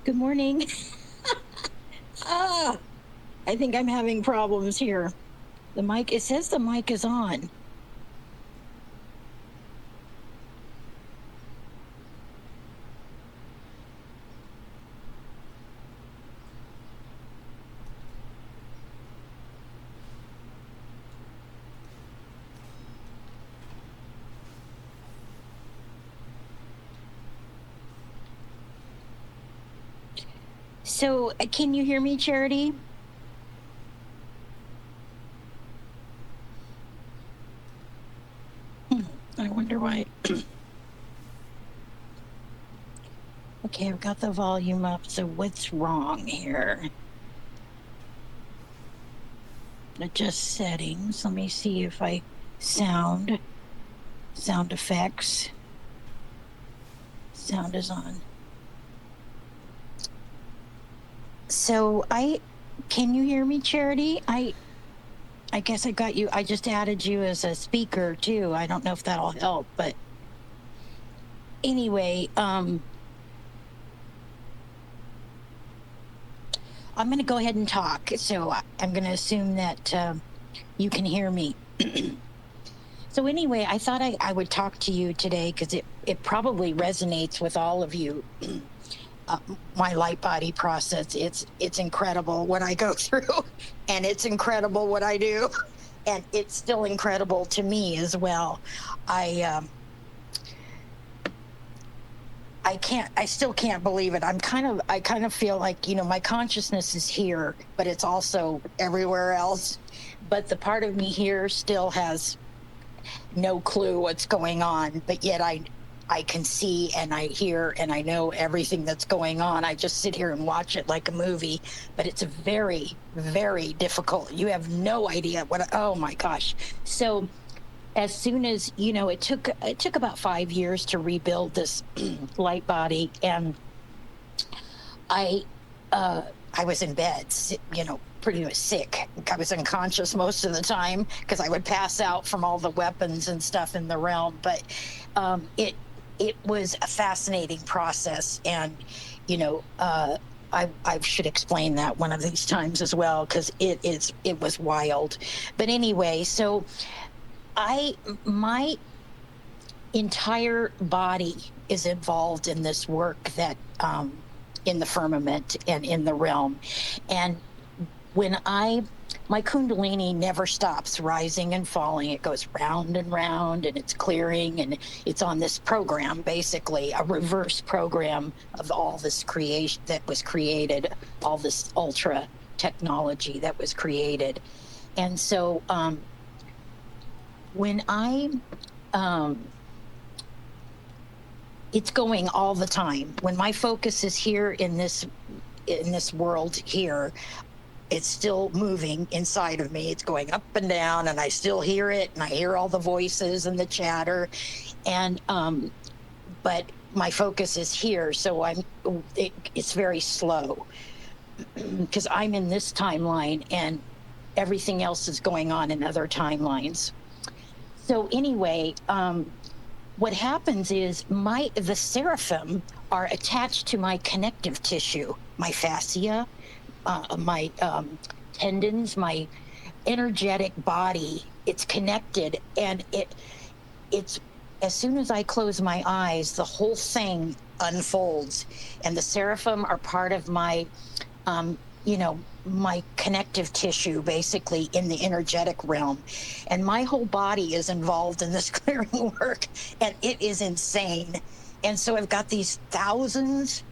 Good morning. Ah, I think I'm having problems here. The mic, it says the mic is on. So, can you hear me, Charity? I wonder why. Okay, I've got the volume up. So, what's wrong here? Adjust settings. Let me see if I sound effects. Sound is on. So, can you hear me, Charity? I guess I got you. I just added you as a speaker too. I don't know if that'll help, but anyway, I'm going to go ahead and talk. So I'm going to assume that you can hear me. So anyway, I thought I would talk to you today because it probably resonates with all of you. My light body process, it's incredible what I go through, and it's incredible what I do, and it's still incredible to me as well. I still can't believe it. I kind of feel like, my consciousness is here, but it's also everywhere else. But the part of me here still has no clue what's going on, but yet I can see and I hear and I know everything that's going on. I just sit here and watch it like a movie, but it's very, very difficult. You have no idea oh my gosh. So as soon as, it took about 5 years to rebuild this light body, and I was in bed, pretty much sick. I was unconscious most of the time because I would pass out from all the weapons and stuff in the realm. But it was a fascinating process, and I should explain that one of these times as well, because it was wild. But anyway, so my entire body is involved in this work that in the firmament and in the realm. And when my kundalini never stops rising and falling. It goes round and round, and it's clearing, and it's on this program, basically a reverse program of all this creation that was created, all this ultra technology that was created. And so when it's going all the time. When my focus is here in this world here, it's still moving inside of me. It's going up and down, and I still hear it, and I hear all the voices and the chatter, and but my focus is here, so it's very slow because I'm in this timeline, and everything else is going on in other timelines. So anyway, what happens is the seraphim are attached to my connective tissue, my fascia, my tendons, my energetic body. It's connected, and it's as soon as I close my eyes, the whole thing unfolds, and the seraphim are part of my my connective tissue, basically, in the energetic realm. And my whole body is involved in this clearing work, and it is insane. And so I've got these thousands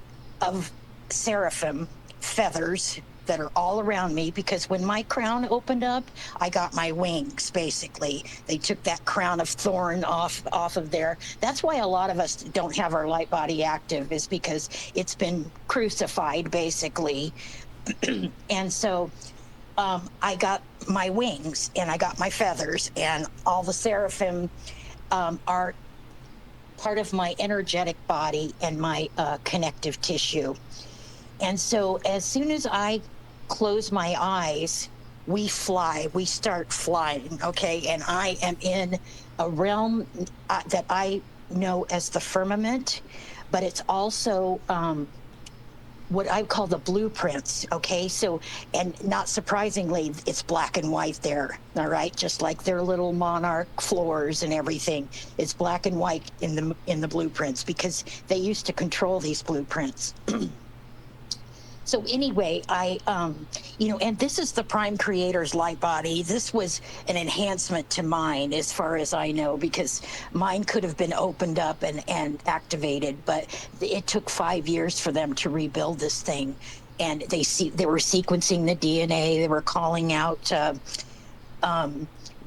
of seraphim feathers that are all around me, because when my crown opened up, I got my wings, basically. They took that crown of thorn off of there. That's why a lot of us don't have our light body active, is because it's been crucified, basically. And so I got my wings, and I got my feathers, and all the seraphim are part of my energetic body and my connective tissue. And so as soon as I close my eyes, we start flying, okay? And I am in a realm that I know as the firmament, but it's also what I call the blueprints. Okay, so, and not surprisingly, it's black and white there. All right, just like their little monarch floors and everything, it's black and white in the blueprints, because they used to control these blueprints. So anyway, and this is the Prime Creator's light body. This was an enhancement to mine, as far as I know, because mine could have been opened up and activated, but it took 5 years for them to rebuild this thing. And they were sequencing the DNA. They were calling out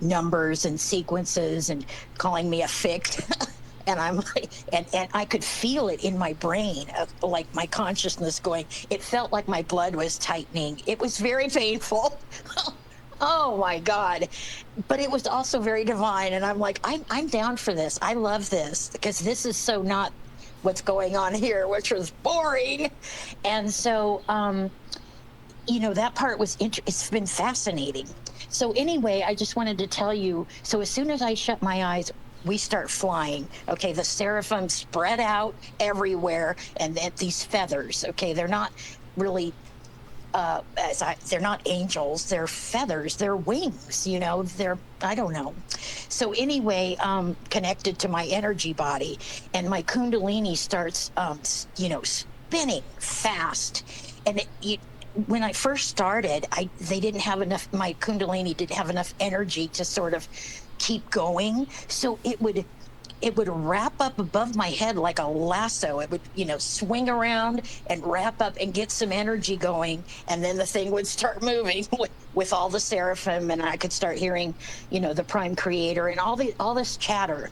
numbers and sequences and calling me a fic. And I'm like, and I could feel it in my brain, like my consciousness going. It felt like my blood was tightening. It was very painful. Oh my God. But it was also very divine. And I'm like, I'm down for this. I love this, because this is so not what's going on here, which was boring. And so, that part was, it's been fascinating. So anyway, I just wanted to tell you, so as soon as I shut my eyes, we start flying. Okay, the seraphim spread out everywhere, and then these feathers. Okay, they're not really they're not angels. They're feathers. They're wings. They're, I don't know. So anyway, connected to my energy body, and my Kundalini starts spinning fast, and when I first started, they didn't have enough. My Kundalini didn't have enough energy to sort of keep going, so it would wrap up above my head like a lasso. It would swing around and wrap up and get some energy going, and then the thing would start moving with all the seraphim, and I could start hearing the Prime Creator and all this chatter.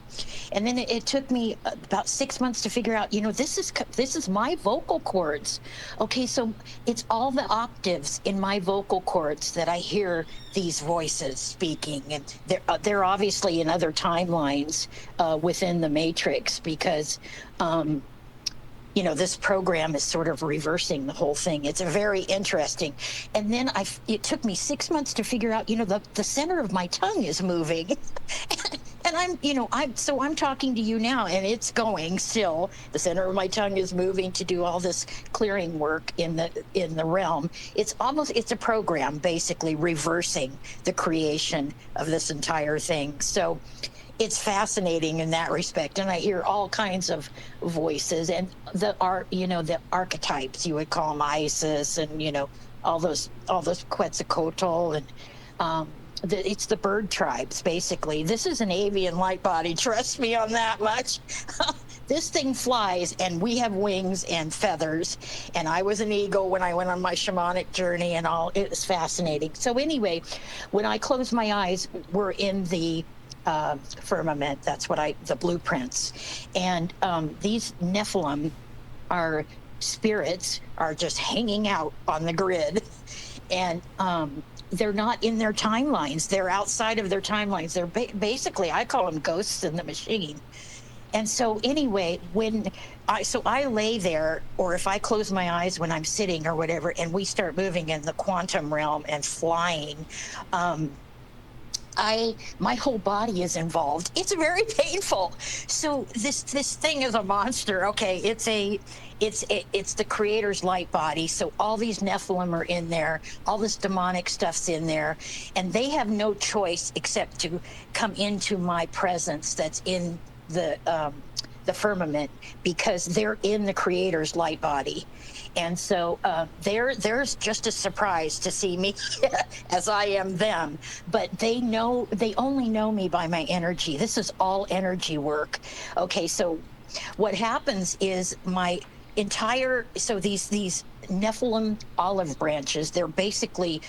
And then it took me about 6 months to figure out, this is my vocal cords. Okay, so it's all the octaves in my vocal cords that I hear these voices speaking, and they're obviously in other timelines within the matrix, because this program is sort of reversing the whole thing. It's very interesting. And then it took me 6 months to figure out, the center of my tongue is moving. And I'm talking to you now, and it's going still. The center of my tongue is moving to do all this clearing work in the realm. It's a program basically reversing the creation of this entire thing. So it's fascinating in that respect. And I hear all kinds of voices, and the archetypes, you would call them, Isis, and all those Quetzalcoatl, and it's the bird tribes, basically. This is an avian light body, trust me on that much. This thing flies, and we have wings and feathers, and I was an eagle when I went on my shamanic journey and all. It was fascinating. So anyway, when I close my eyes, we're in the firmament. That's the blueprints. And these Nephilim are spirits, are just hanging out on the grid. And they're not in their timelines. They're outside of their timelines. They're basically, I call them ghosts in the machine. And so anyway, I lay there, or if I close my eyes when I'm sitting or whatever, and we start moving in the quantum realm and flying, my whole body is involved. It's very painful. So this thing is a monster. Okay, it's the Creator's light body. So all these Nephilim are in there. All this demonic stuff's in there, and they have no choice except to come into my presence. That's in the firmament, because they're in the Creator's light body. And so there's just a surprise to see me as I am them. But they only know me by my energy. This is all energy work. Okay, so what happens is these Nephilim olive branches, they're basically,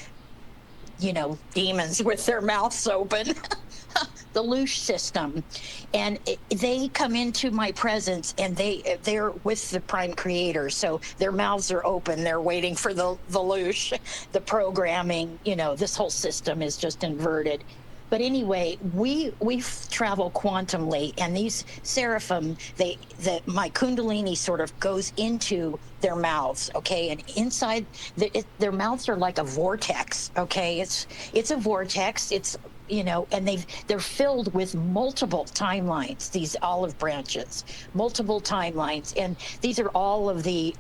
demons with their mouths open. The loosh system, and they come into my presence, and they're with the Prime Creator, so their mouths are open. They're waiting for the loosh, the programming. This whole system is just inverted. But anyway, we travel quantumly, and these seraphim, my Kundalini sort of goes into their mouths, okay, and inside their mouths are like a vortex, okay. It's a vortex. It's and they're filled with multiple timelines, these olive branches, multiple timelines. And these are all of the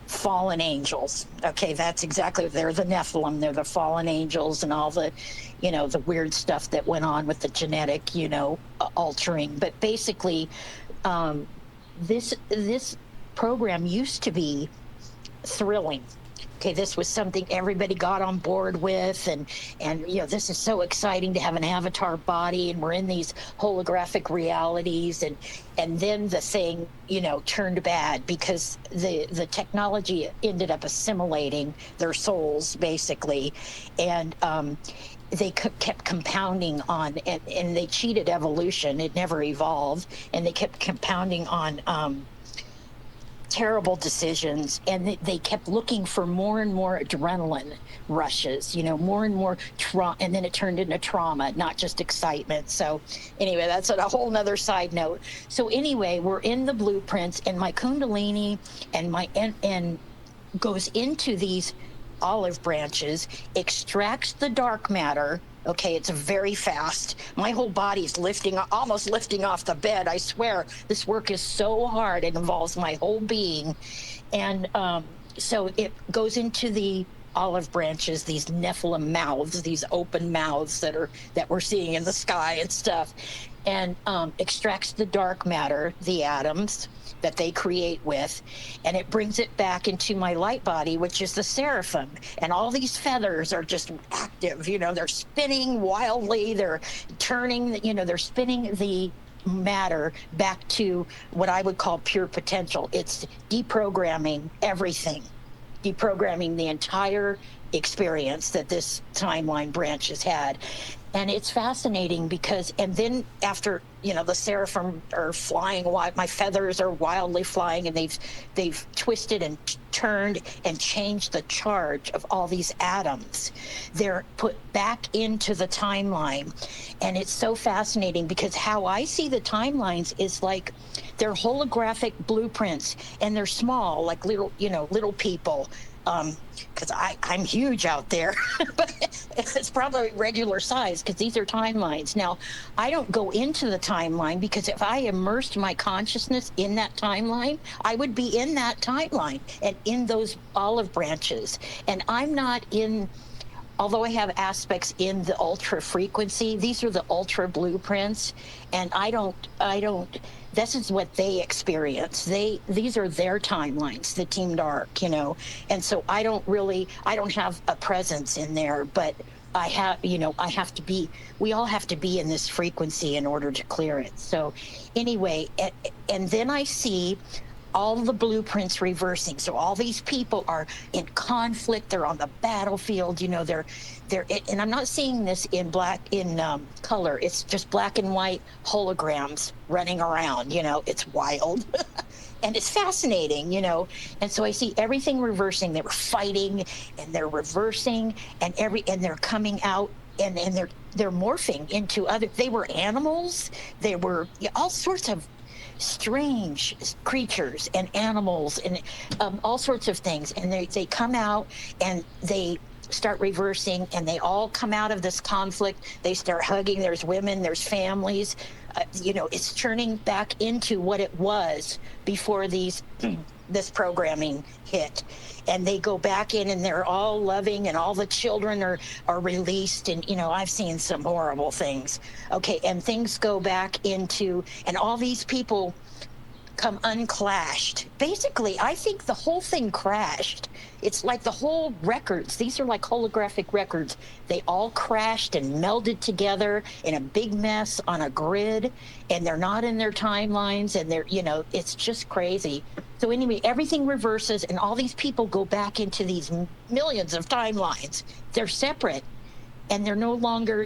fallen angels. Okay, that's exactly, they're the Nephilim, they're the fallen angels, and all the, the weird stuff that went on with the genetic, altering. But basically, this program used to be thrilling. Okay, this was something everybody got on board with, and this is so exciting to have an avatar body, and we're in these holographic realities, and then the thing turned bad because the technology ended up assimilating their souls basically, and they kept compounding on, and they cheated evolution. It never evolved, and they kept compounding on terrible decisions, and they kept looking for more and more adrenaline rushes, more and more trauma, and then it turned into trauma, not just excitement. So anyway, that's a whole nother side note. So anyway, we're in the blueprints, and my kundalini and goes into these olive branches, extracts the dark matter. Okay, it's very fast. My whole body's almost lifting off the bed. I swear, this work is so hard. It involves my whole being. And so it goes into the olive branches, these Nephilim mouths, these open mouths that we're seeing in the sky and stuff, and extracts the dark matter, the atoms that they create with, and it brings it back into my light body, which is the seraphim. And all these feathers are just active, they're spinning wildly, they're turning, they're spinning the matter back to what I would call pure potential. It's deprogramming everything, deprogramming the entire experience that this timeline branch has had. And it's fascinating because, and then after, the seraphim are flying, my feathers are wildly flying, and they've twisted and turned and changed the charge of all these atoms. They're put back into the timeline. And it's so fascinating because how I see the timelines is like they're holographic blueprints, and they're small, like little people. Because I'm huge out there, but it's probably regular size because these are timelines. Now, I don't go into the timeline because if I immersed my consciousness in that timeline, I would be in that timeline and in those olive branches. And I'm not in, although I have aspects in the ultra frequency, these are the ultra blueprints, and I don't, this is what they experience. These are their timelines, the Team Dark, and so I don't have a presence in there, but I have to be, we all have to be in this frequency in order to clear it. So anyway, and then I see all the blueprints reversing. So all these people are in conflict. They're on the battlefield. They're, and I'm not seeing this in color. It's just black and white holograms running around. It's wild. And it's fascinating, and so I see everything reversing. They were fighting, and they're reversing, and they're coming out, and they're morphing into other. They were animals. They were all sorts of strange creatures and animals and all sorts of things, and they come out and they start reversing, and they all come out of this conflict. They start hugging. There's women, there's families. It's turning back into what it was before this programming hit, and they go back in, and they're all loving, and all the children are released, and I've seen some horrible things. Okay, and things go back into, and all these people come unclashed. Basically, I think the whole thing crashed. It's like the whole records, these are like holographic records. They all crashed and melded together in a big mess on a grid, and they're not in their timelines, and they're, it's just crazy. So anyway, everything reverses, and all these people go back into these millions of timelines. They're separate. And they're no longer,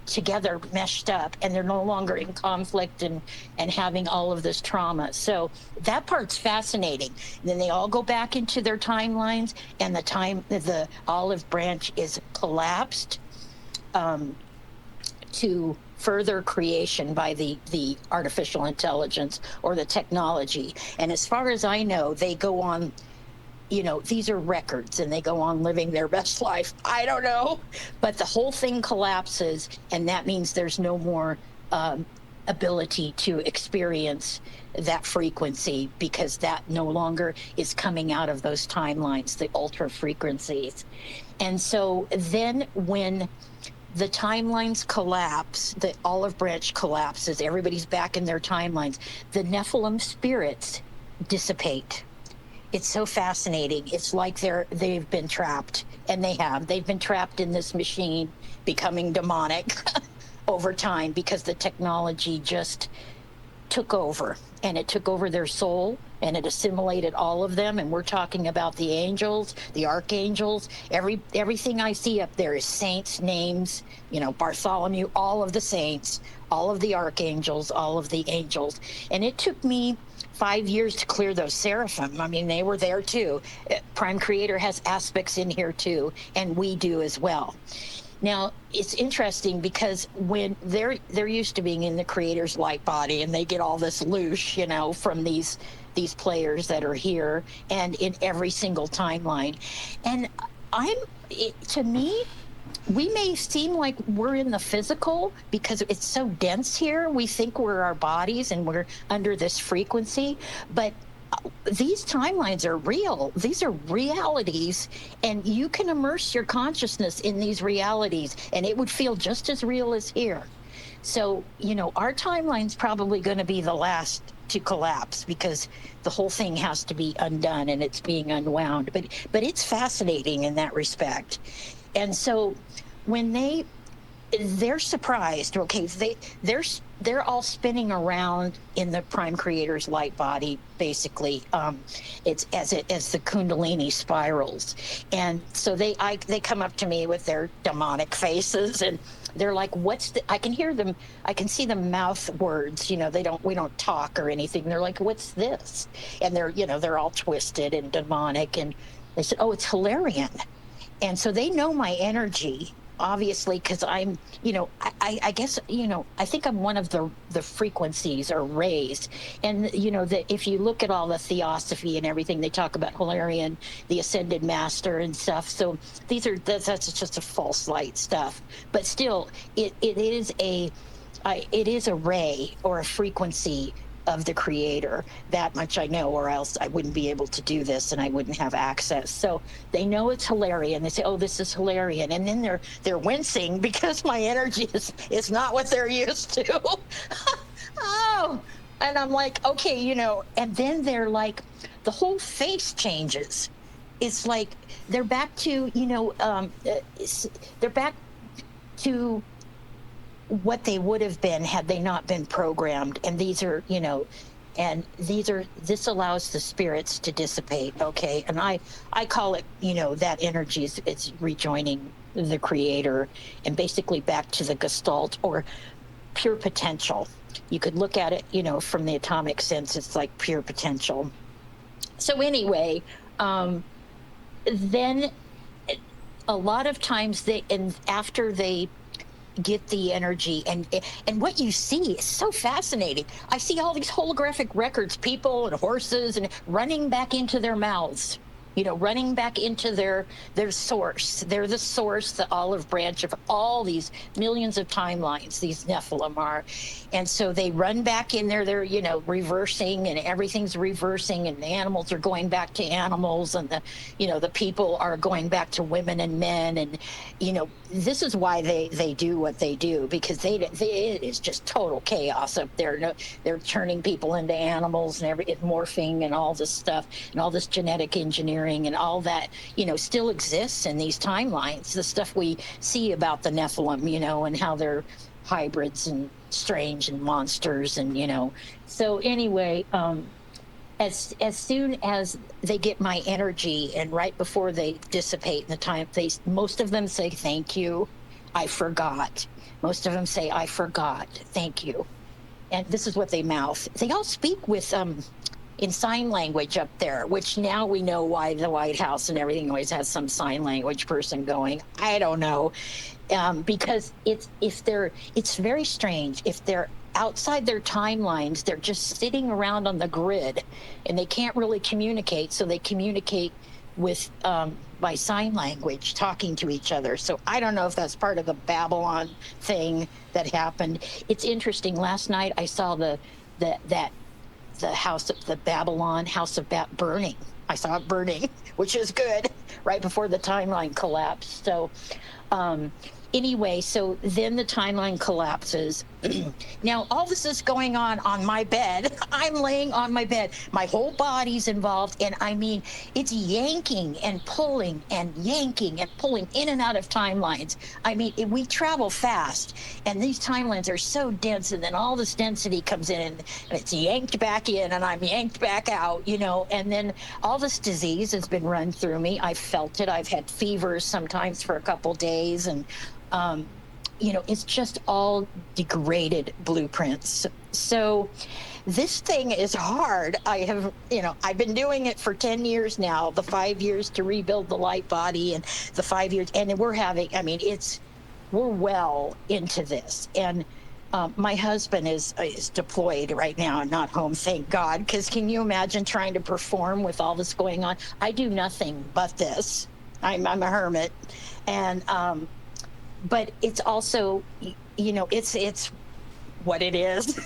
together, meshed up, and they're no longer in conflict and having all of this trauma. So that part's fascinating. And then they all go back into their timelines, and the olive branch is collapsed to further creation by the artificial intelligence or the technology. And as far as I know, they go on, these are records, and they go on living their best life. I don't know, but the whole thing collapses, and that means there's no more ability to experience that frequency, because that no longer is coming out of those timelines, the ultra frequencies. And so then when the timelines collapse, the olive branch collapses, everybody's back in their timelines, the Nephilim spirits dissipate. It's so fascinating. It's like they've been trapped, and they've been trapped in this machine, becoming demonic over time, because the technology just took over, and it took over their soul, and it assimilated all of them. And we're talking about the angels, the archangels, everything I see up there is saints' names, Bartholomew, all of the saints, all of the archangels, all of the angels. And it took me 5 years to clear those seraphim. I mean, they were there too. Prime Creator has aspects in here too, and we do as well. Now, it's interesting because when they're used to being in the Creator's light body, and they get all this loosh, from these players that are here and in every single timeline. And to me, we may seem like we're in the physical because it's so dense here. We think we're our bodies and we're under this frequency, but these timelines are real. These are realities, and you can immerse your consciousness in these realities, and it would feel just as real as here. So, our timeline's probably going to be the last to collapse, because the whole thing has to be undone, and it's being unwound. But it's fascinating in that respect. And so when they're surprised, okay, they're all spinning around in the Prime Creator's light body, basically. It's as the Kundalini spirals. And so they come up to me with their demonic faces, and they're like, I can hear them, I can see them mouth words, we don't talk or anything. They're like, what's this? And they're all twisted and demonic. And they said, oh, it's Hilarion. And so they know my energy, obviously, because I'm, I guess, I think I'm one of the frequencies or rays. And, that if you look at all the theosophy and everything, they talk about Hilarion, the ascended master and stuff. So that's just a false light stuff. But still, it is a ray or a frequency of the Creator. That much I know, or else I wouldn't be able to do this, and I wouldn't have access. So they know it's Hilarion. They say, oh, this is Hilarion. And then they're wincing because my energy is not what they're used to. Oh, and I'm like, okay, and then they're like, the whole face changes. It's like they're back to, they're back to what they would have been had they not been programmed. And these are, this allows the spirits to dissipate. Okay. And I call it, that energy it's rejoining the Creator, and basically back to the Gestalt, or pure potential. You could look at it, from the atomic sense, it's like pure potential. So anyway, then a lot of times after they get the energy, and what you see is so fascinating. I see all these holographic records, people and horses, and running back into their mouths, running back into their source. They're the source, the olive branch of all these millions of timelines, these Nephilim are. And so they run back in there, they're, reversing, and everything's reversing, and the animals are going back to animals, and the people are going back to women and men. And, this is why they do what they do, because it is just total chaos up there. They're turning people into animals, and morphing and all this stuff, and all this genetic engineering and all that, still exists in these timelines. The stuff we see about the Nephilim, and how they're hybrids and strange and monsters, and so anyway, as soon as they get my energy, and right before they dissipate in the time, most of them say, thank you, I forgot. Most of them say, I forgot, thank you. And this is what they mouth. They all speak with in sign language up there, which now we know why the White House and everything always has some sign language person going. I don't know, because it's very strange. If they're outside their timelines, they're just sitting around on the grid, and they can't really communicate. So they communicate with by sign language talking to each other. So I don't know if that's part of the Babylon thing that happened. It's interesting. Last night I saw the house of the Babylon house of burning. I saw it burning, which is good, right before the timeline collapsed. So anyway, so then the timeline collapses. Now, all this is going on my bed. I'm laying on my bed. My whole body's involved. And I mean, it's yanking and pulling and yanking and pulling in and out of timelines. I mean, we travel fast, and these timelines are so dense. And then all this density comes in, and it's yanked back in, and I'm yanked back out, you know. And then all this disease has been run through me. I've felt it. I've had fevers sometimes for a couple days. And, you know, it's just all degraded blueprints. So this thing is hard. I have, you know, I've been doing it for 10 years now, the 5 years to rebuild the light body, and the 5 years. And we're having, I mean, we're well into this. And my husband is deployed right now and not home, thank God, because can you imagine trying to perform with all this going on? I do nothing but this. I'm a hermit. And, but it's also, you know, it's what it is.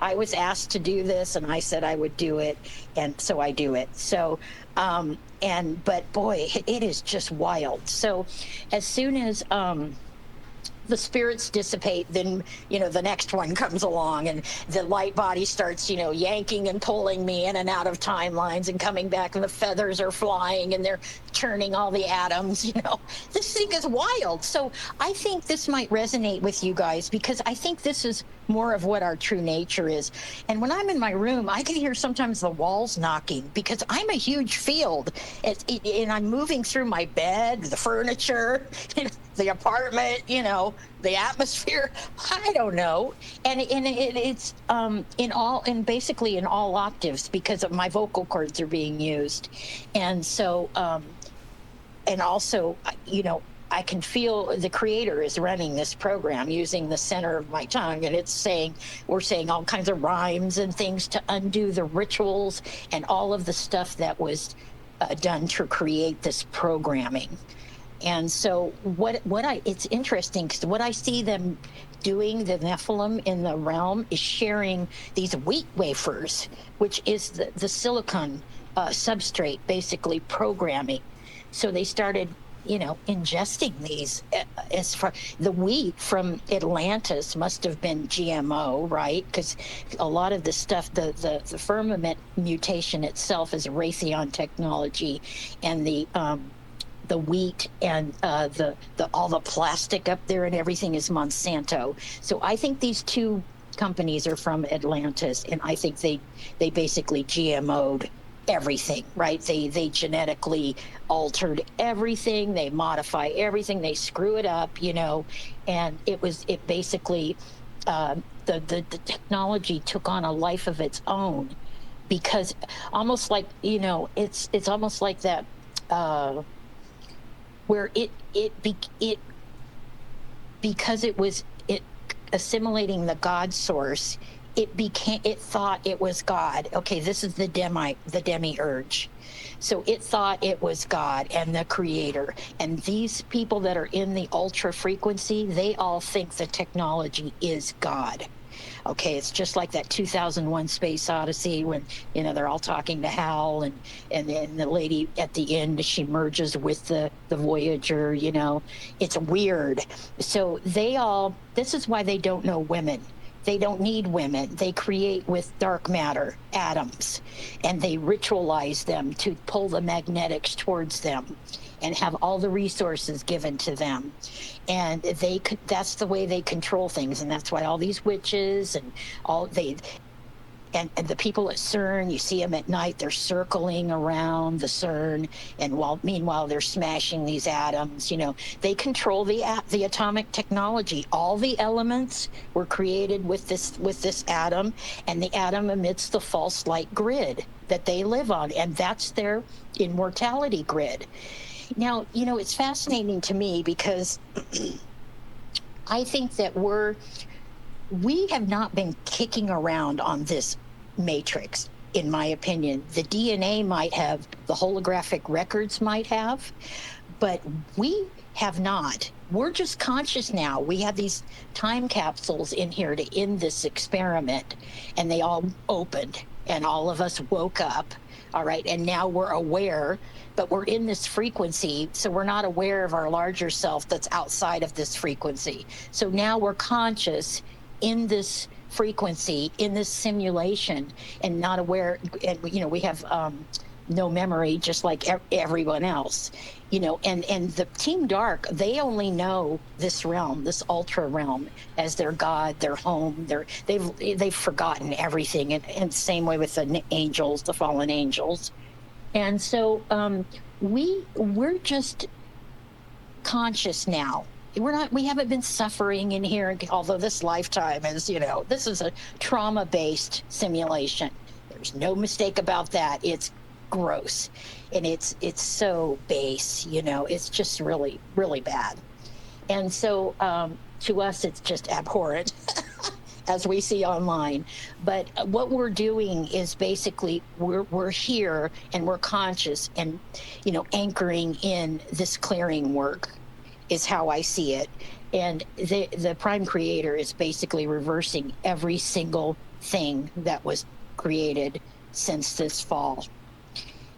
I was asked to do this, and I said I would do it, and so I do it. So, but boy, it is just wild. So as soon as the spirits dissipate, then, you know, the next one comes along, and the light body starts, you know, yanking and pulling me in and out of timelines and coming back, and the feathers are flying and they're churning all the atoms, you know. This thing is wild. So I think this might resonate with you guys, because I think this is more of what our true nature is. And when I'm in my room, I can hear sometimes the walls knocking, because I'm a huge field, and I'm moving through my bed, the furniture, the apartment, you know, the atmosphere. I don't know. And it's basically in all octaves, because of my vocal cords are being used. And so, and also, you know, I can feel the creator is running this program using the center of my tongue, and we're saying all kinds of rhymes and things to undo the rituals and all of the stuff that was done to create this programming. And so it's interesting, because what I see them doing, the Nephilim in the realm, is sharing these wheat wafers, which is the silicon substrate, basically programming. So they started, you know, ingesting these. As far the wheat from Atlantis must have been GMO, right? Because a lot of the stuff, the firmament mutation itself is Raytheon technology, and the wheat and all the plastic up there and everything is Monsanto. So I think these two companies are from Atlantis, and I think they basically GMO'd everything, right? They genetically altered everything, they modify everything, they screw it up, you know. And it basically the technology took on a life of its own, because almost like, you know, it's almost like that where because it was assimilating the God source, it thought it was God. Okay, this is the demiurge. So it thought it was God and the creator. And these people that are in the ultra frequency, they all think the technology is God. Okay, it's just like that 2001 Space Odyssey, when, you know, they're all talking to Hal, and then the lady at the end, she merges with the Voyager, you know. It's weird. So this is why they don't know women. They don't need women. They create with dark matter, atoms, and they ritualize them to pull the magnetics towards them and have all the resources given to them. And that's the way they control things. And that's why all these witches and and the people at CERN, you see them at night, they're circling around the CERN, and meanwhile they're smashing these atoms. You know, they control the atomic technology. All the elements were created with this atom, and the atom emits the false light grid that they live on, and that's their immortality grid. Now, you know, it's fascinating to me, because I think that we have not been kicking around on this matrix. in my opinion. The DNA might have, the holographic records might have, but we have not. We're just conscious now. We have these time capsules in here to end this experiment, and they all opened, and all of us woke up. All right. And now we're aware, but we're in this frequency. So we're not aware of our larger self that's outside of this frequency. So now we're conscious in this frequency, in this simulation, and not aware. And, we have no memory, just like everyone else, and the Team Dark, they only know this realm, this ultra realm, as their God, their home. They've forgotten everything, and same way with the angels, the fallen angels. And so we're just conscious now. We haven't been suffering in here, although this lifetime is, this is a trauma-based simulation. There's no mistake about that. It's gross, and it's so base, it's just really, really bad. And so to us, it's just abhorrent, as we see online. But what we're doing is basically we're here, and we're conscious, and anchoring in this clearing work is how I see it. And the Prime Creator is basically reversing every single thing that was created since this fall.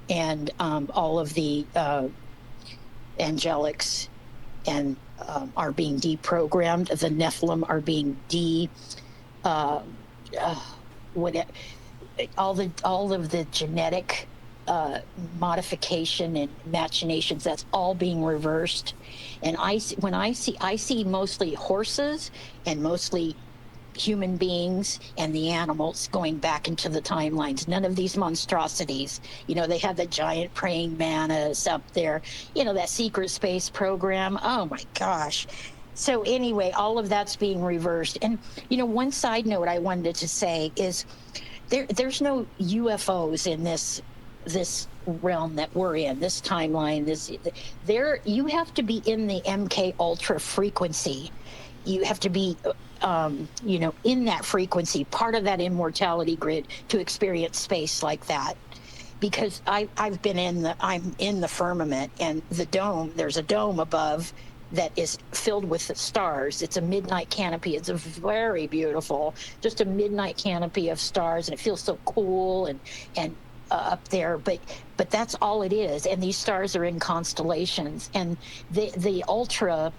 And all of the angelics and are being deprogrammed. The Nephilim are being all of the genetic modification and machinations, that's all being reversed. And I see mostly horses and mostly human beings and the animals going back into the timelines. None of these monstrosities. They have the giant praying mantis up there, that secret space program. Oh my gosh. So anyway, all of that's being reversed. And one side note I wanted to say is there's no UFOs in this realm that we're in, this timeline. You have to be in the MK Ultra frequency. You have to be in that frequency, part of that immortality grid, to experience space like that. Because I'm in the firmament, and the dome, there's a dome above that is filled with the stars. It's a midnight canopy. It's a very beautiful, just a midnight canopy of stars, and it feels so cool and up there, but that's all it is. And these stars are in constellations, and the ultra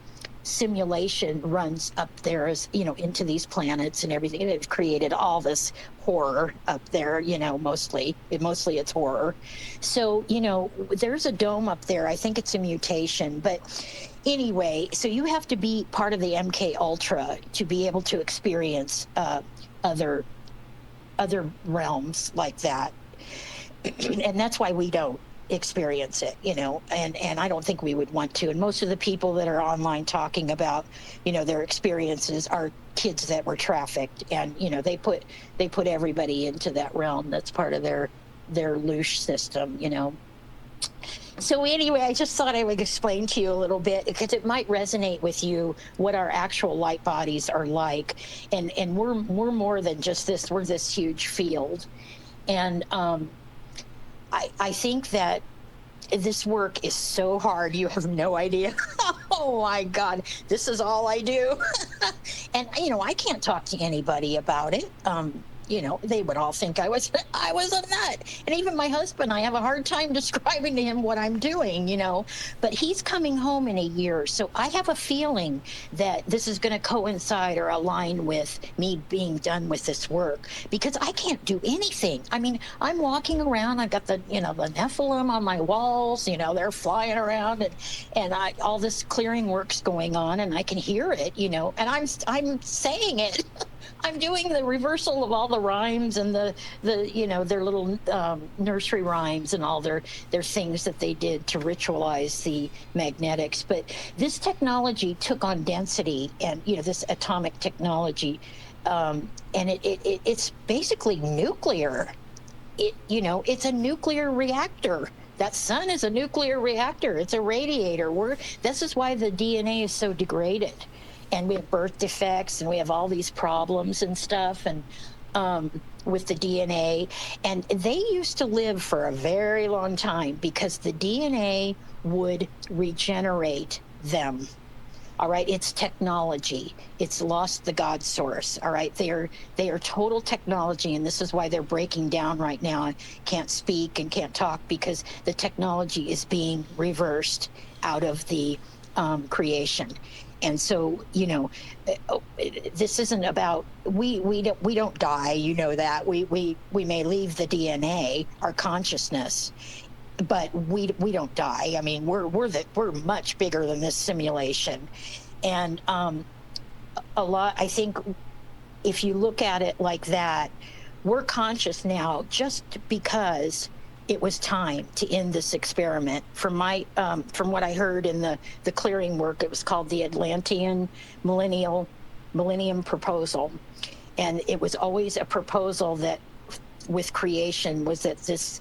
simulation runs up there, as into these planets and everything. And they've created all this horror up there, mostly it's horror. So there's a dome up there. I think it's a mutation, but anyway, so you have to be part of the MK Ultra to be able to experience other realms like that. And that's why we don't experience it, and I don't think we would want to. And most of the people that are online talking about, their experiences are kids that were trafficked, and they put everybody into that realm. That's part of their loosh system, So anyway, I just thought I would explain to you a little bit, because it might resonate with you what our actual light bodies are like, and we're more than just this. We're this huge field, and I think that this work is so hard. You have no idea. Oh my God, this is all I do. And, I can't talk to anybody about it. They would all think I was a nut. And even my husband, I have a hard time describing to him what I'm doing, but he's coming home in a year. So I have a feeling that this is going to coincide or align with me being done with this work, because I can't do anything. I mean, I'm walking around. I've got the Nephilim on my walls, they're flying around, and all this clearing work's going on, and I can hear it, and I'm saying it. I'm doing the reversal of all the rhymes and the their little nursery rhymes and all their things that they did to ritualize the magnetics. But this technology took on density, and this atomic technology, and it's basically nuclear. It's a nuclear reactor. That sun is a nuclear reactor. It's a radiator. This is why the DNA is so degraded. And we have birth defects, and we have all these problems and stuff. And with the DNA, and they used to live for a very long time because the DNA would regenerate them. All right, it's technology. It's lost the God source. All right, they are total technology, and this is why they're breaking down right now and can't speak and can't talk, because the technology is being reversed out of the creation. And so, this isn't about we don't die. You know that we may leave the DNA, our consciousness, but we don't die. I mean, we're much bigger than this simulation, and a lot. I think if you look at it like that, we're conscious now just because it was time to end this experiment. From what I heard in the clearing work, it was called the Atlantean Millennium Proposal, and it was always a proposal that with creation was that this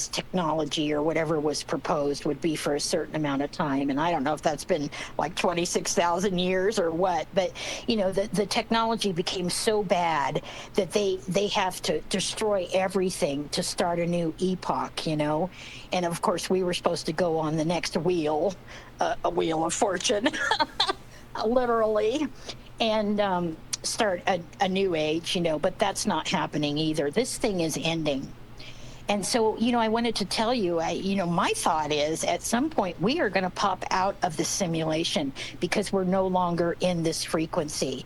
technology or whatever was proposed would be for a certain amount of time. And I don't know if that's been like 26,000 years or what, but the technology became so bad that they have to destroy everything to start a new epoch, and of course we were supposed to go on the next wheel, a wheel of fortune, literally, and start a new age, but that's not happening either. This thing is ending. And so, I wanted to tell you, my thought is at some point we are going to pop out of the simulation because we're no longer in this frequency.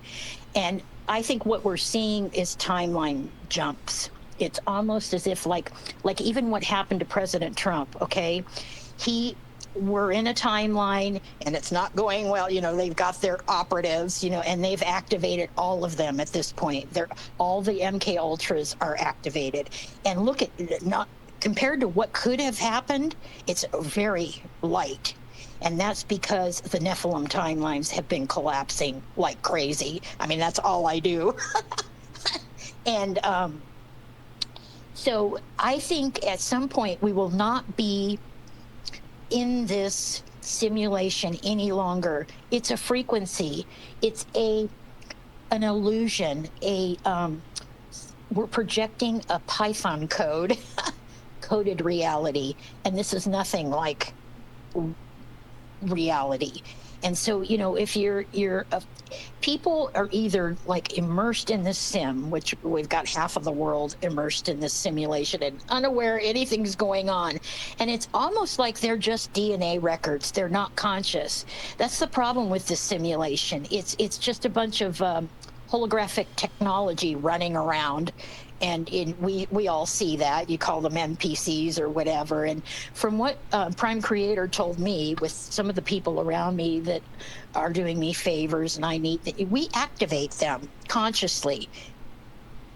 And I think what we're seeing is timeline jumps. It's almost as if like even what happened to President Trump, okay? We're in a timeline and it's not going well. They've got their operatives, and they've activated all of them at this point. All the MK Ultras are activated. And look at not compared to what could have happened, it's very light. And that's because the Nephilim timelines have been collapsing like crazy. I mean, that's all I do. And so I think at some point we will not be in this simulation any longer. It's a frequency. It's an illusion. We're projecting a Python code, coded reality, and this is nothing like reality. And so, if people are either like immersed in this sim, which we've got half of the world immersed in this simulation and unaware anything's going on. And it's almost like they're just DNA records. They're not conscious. That's the problem with this simulation. It's just a bunch of holographic technology running around. And we all see that. You call them NPCs or whatever. And from what Prime Creator told me, with some of the people around me that are doing me favors, and we activate them consciously.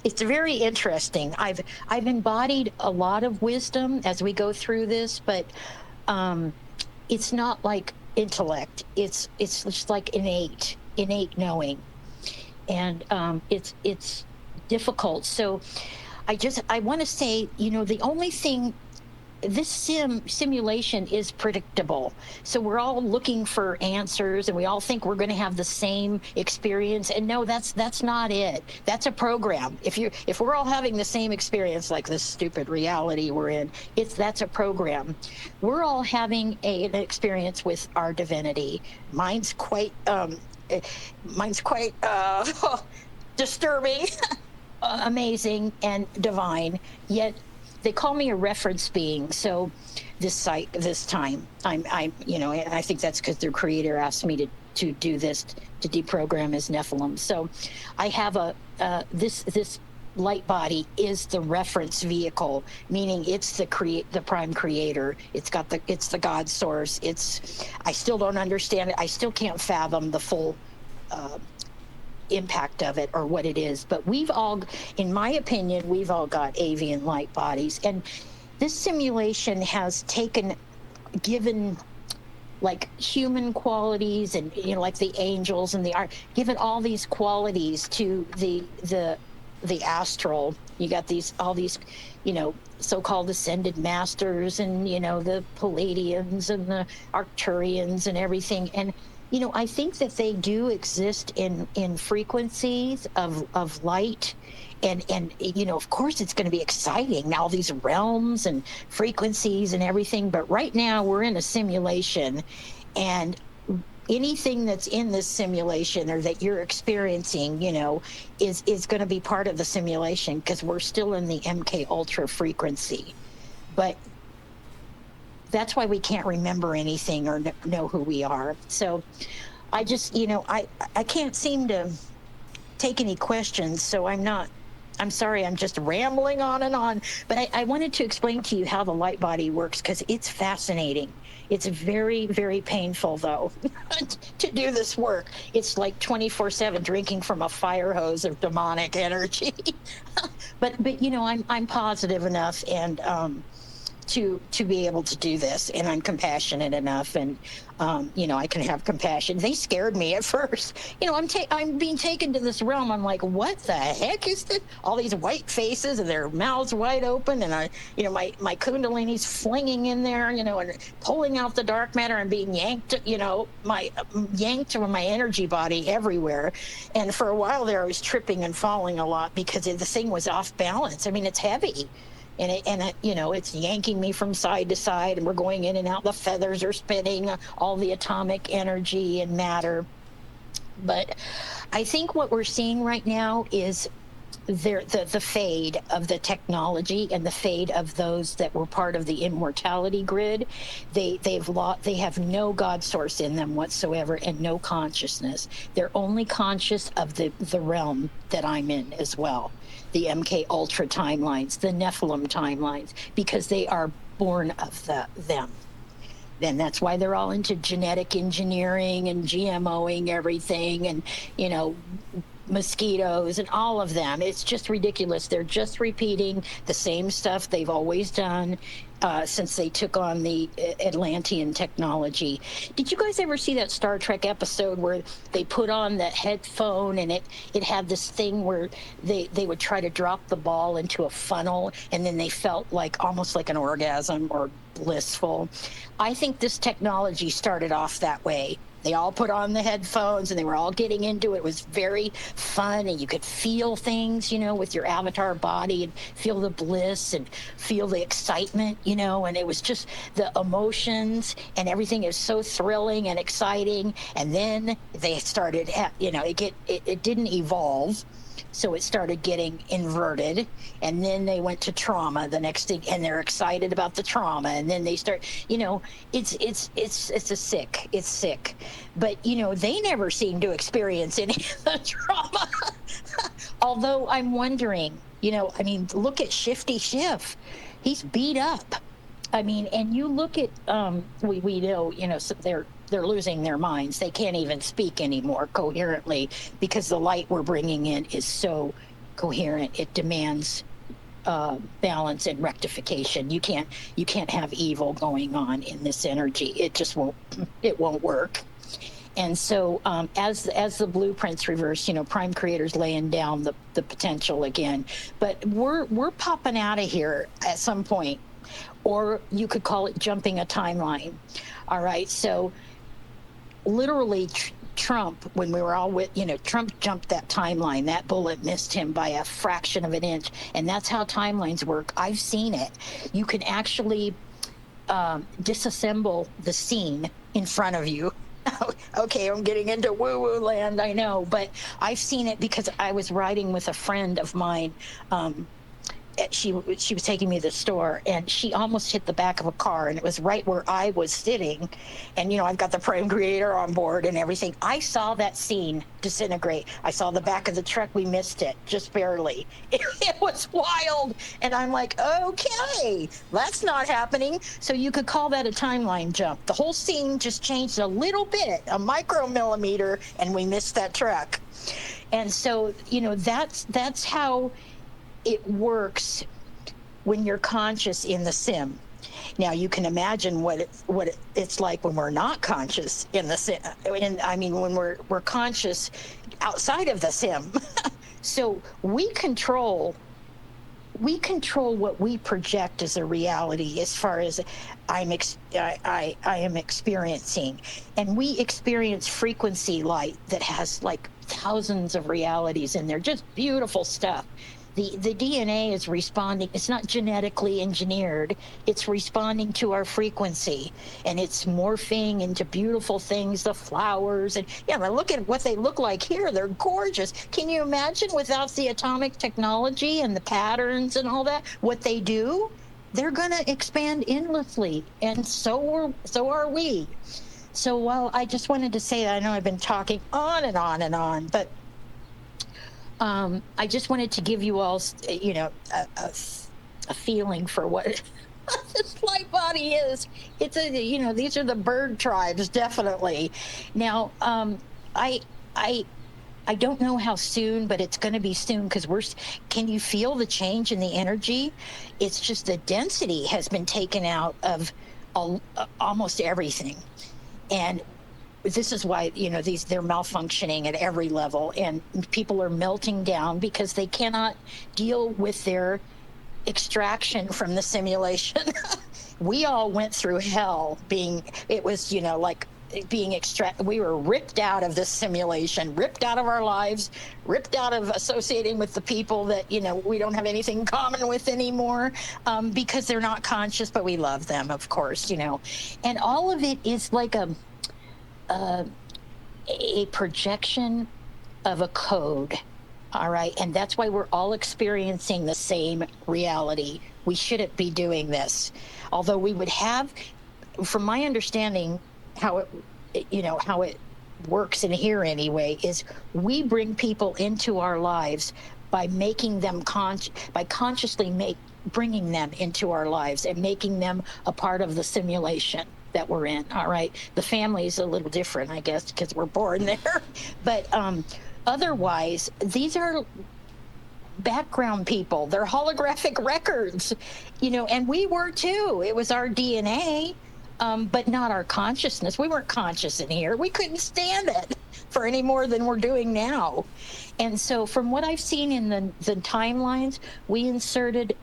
It's very interesting. I've embodied a lot of wisdom as we go through this, but it's not like intellect. It's just like innate knowing, and it's difficult. So I want to say, the only thing, this simulation is predictable. So we're all looking for answers and we all think we're going to have the same experience. And no, that's not it. That's a program. If we're all having the same experience, like this stupid reality we're in, that's a program. We're all having an experience with our divinity. Mine's quite disturbing. Amazing and divine, yet they call me a reference being. So this time I'm and I think that's because their creator asked me to do this, to deprogram his Nephilim. So I have this light body is the reference vehicle, meaning it's the prime creator. It's the God source. I still don't understand it. I still can't fathom the full impact of it or what it is, but in my opinion, we've all got avian light bodies, and this simulation has given like human qualities and like the angels and the art, given all these qualities to the astral. You got all these so-called ascended masters and the Palladians and the Arcturians and everything, and I think that they do exist in frequencies of light, and of course it's going to be exciting now, these realms and frequencies and everything. But right now we're in a simulation, and anything that's in this simulation or that you're experiencing, is going to be part of the simulation, because we're still in the MK Ultra frequency. But that's why we can't remember anything or know who we are. So I just, I can't seem to take any questions. So I'm sorry, I'm just rambling on and on. But I wanted to explain to you how the light body works, because it's fascinating. It's very, very painful, though, to do this work. It's like 24/7 drinking from a fire hose of demonic energy. but I'm positive enough, and to be able to do this, and I'm compassionate enough, and I can have compassion. They scared me at first. I'm being taken to this realm. I'm like, what the heck is this? All these white faces and their mouths wide open, and my kundalini's flinging in there, and pulling out the dark matter and being yanked, yanked from my energy body everywhere. And for a while there, I was tripping and falling a lot because the thing was off balance. I mean, it's heavy. And it's yanking me from side to side, and we're going in and out. The feathers are spinning, all the atomic energy and matter. But I think what we're seeing right now is the fade of the technology, and the fade of those that were part of the immortality grid. They have no God source in them whatsoever, and no consciousness. They're only conscious of the realm that I'm in as well, the MK Ultra timelines, the Nephilim timelines, because they are born of them. Then that's why they're all into genetic engineering and GMOing everything, and mosquitoes and all of them. It's just ridiculous. They're just repeating the same stuff they've always done since they took on the Atlantean technology. Did you guys ever see that Star Trek episode where they put on the headphone, and it had this thing where they would try to drop the ball into a funnel, and then they felt like almost like an orgasm or blissful? I think this technology started off that way. They all put on the headphones, and they were all getting into it. It was very fun, and you could feel things, with your avatar body, and feel the bliss and feel the excitement, and it was just the emotions, and everything is so thrilling and exciting. And then they started, it didn't evolve. So it started getting inverted, and then they went to trauma the next thing, and they're excited about the trauma, and then they start, it's sick. But they never seem to experience any of the trauma. Although I'm wondering, look at Shifty Schiff. He's beat up. And you look at we know, so they're losing their minds. They can't even speak anymore coherently, because the light we're bringing in is so coherent. It demands balance and rectification. You can't have evil going on in this energy. It just won't work. And so as the blueprints reverse, Prime Creator's laying down the potential again. But we're popping out of here at some point, or you could call it jumping a timeline. All right, so literally Trump, when we were all with, Trump jumped that timeline. That bullet missed him by a fraction of an inch. And that's how timelines work. I've seen it. You can actually disassemble the scene in front of you. Okay, I'm getting into woo-woo land, I know. But I've seen it because I was riding with a friend of mine. She was taking me to the store, and she almost hit the back of a car, and it was right where I was sitting. And I've got the Prime Creator on board and everything. I saw that scene disintegrate. I saw the back of the truck. We missed it just barely. It was wild, and I'm like, okay, that's not happening. So you could call that a timeline jump. The whole scene just changed a little bit, a micromillimeter, and we missed that truck. And so that's how it works when you're conscious in the sim. Now you can imagine what it's like when we're not conscious in the sim. When we're conscious outside of the sim. So we control we control what we project as a reality as far as I am experiencing. And we experience frequency light that has like thousands of realities in there, just beautiful stuff. The DNA is responding. It's not genetically engineered. It's responding to our frequency, and it's morphing into beautiful things, the flowers. And yeah, but look at what they look like here. They're gorgeous. Can you imagine without the atomic technology and the patterns and all that, what they do? They're going to expand endlessly, and so are we. So, well, I just wanted to say that. I know I've been talking on and on and on, but I just wanted to give you all, a feeling for what this light body is. It's these are the bird tribes, definitely. Now, I don't know how soon, but it's going to be soon, because can you feel the change in the energy? It's just the density has been taken out of almost everything. And this is why, they're malfunctioning at every level, and people are melting down because they cannot deal with their extraction from the simulation. We all went through hell being extracted. We were ripped out of this simulation, ripped out of our lives, ripped out of associating with the people that, we don't have anything in common with anymore, because they're not conscious, but we love them, of course, and all of it is like a projection of a code. All right. And that's why we're all experiencing the same reality. We shouldn't be doing this. Although we would have, from my understanding, how it works in here anyway, is we bring people into our lives by making them consciously bringing them into our lives and making them a part of the simulation that we're in. All right. The family's a little different, I guess, because we're born there. But otherwise, these are background people. They're holographic records, and we were too. It was our DNA, but not our consciousness. We weren't conscious in here. We couldn't stand it for any more than we're doing now. And so from what I've seen in the timelines, we inserted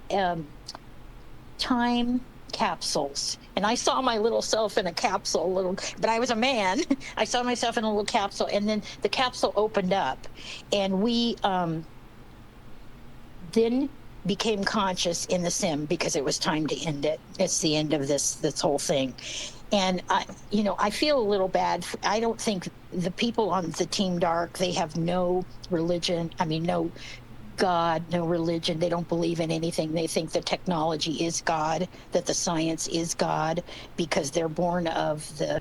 time capsules, and I saw my little self in a capsule, but I was a man. I saw myself in a little capsule, and then the capsule opened up, and we then became conscious in the sim, because it was time to end it. It's the end of this whole thing. And I feel a little bad. I don't think the people on the Team Dark, they have no religion. No God, no religion. They don't believe in anything. They think the technology is God, that the science is God, because they're born of the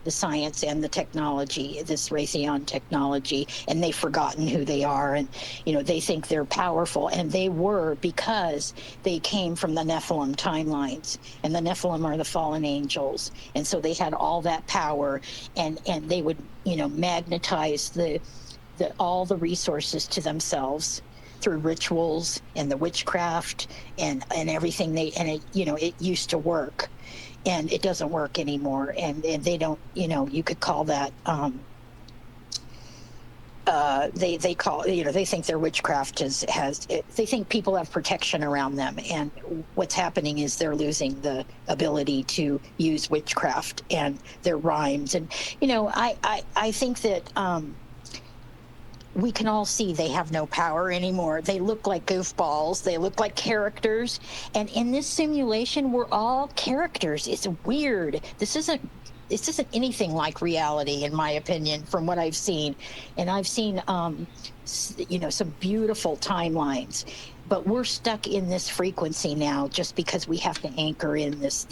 science and the technology, this Raytheon technology, and they've forgotten who they are. And, they think they're powerful, and they were, because they came from the Nephilim timelines, and the Nephilim are the fallen angels. And so they had all that power, and they would, magnetize all the resources to themselves through rituals and the witchcraft and everything. It used to work, and it doesn't work anymore. And they don't, you could call that, they call, they think their witchcraft they think people have protection around them. And what's happening is they're losing the ability to use witchcraft and their rhymes. And, I think that, we can all see they have no power anymore. They look like goofballs. They look like characters. And in this simulation, we're all characters. It's weird. This isn't anything like reality, in my opinion, from what I've seen. And I've seen, some beautiful timelines. But we're stuck in this frequency now, just because we have to anchor in this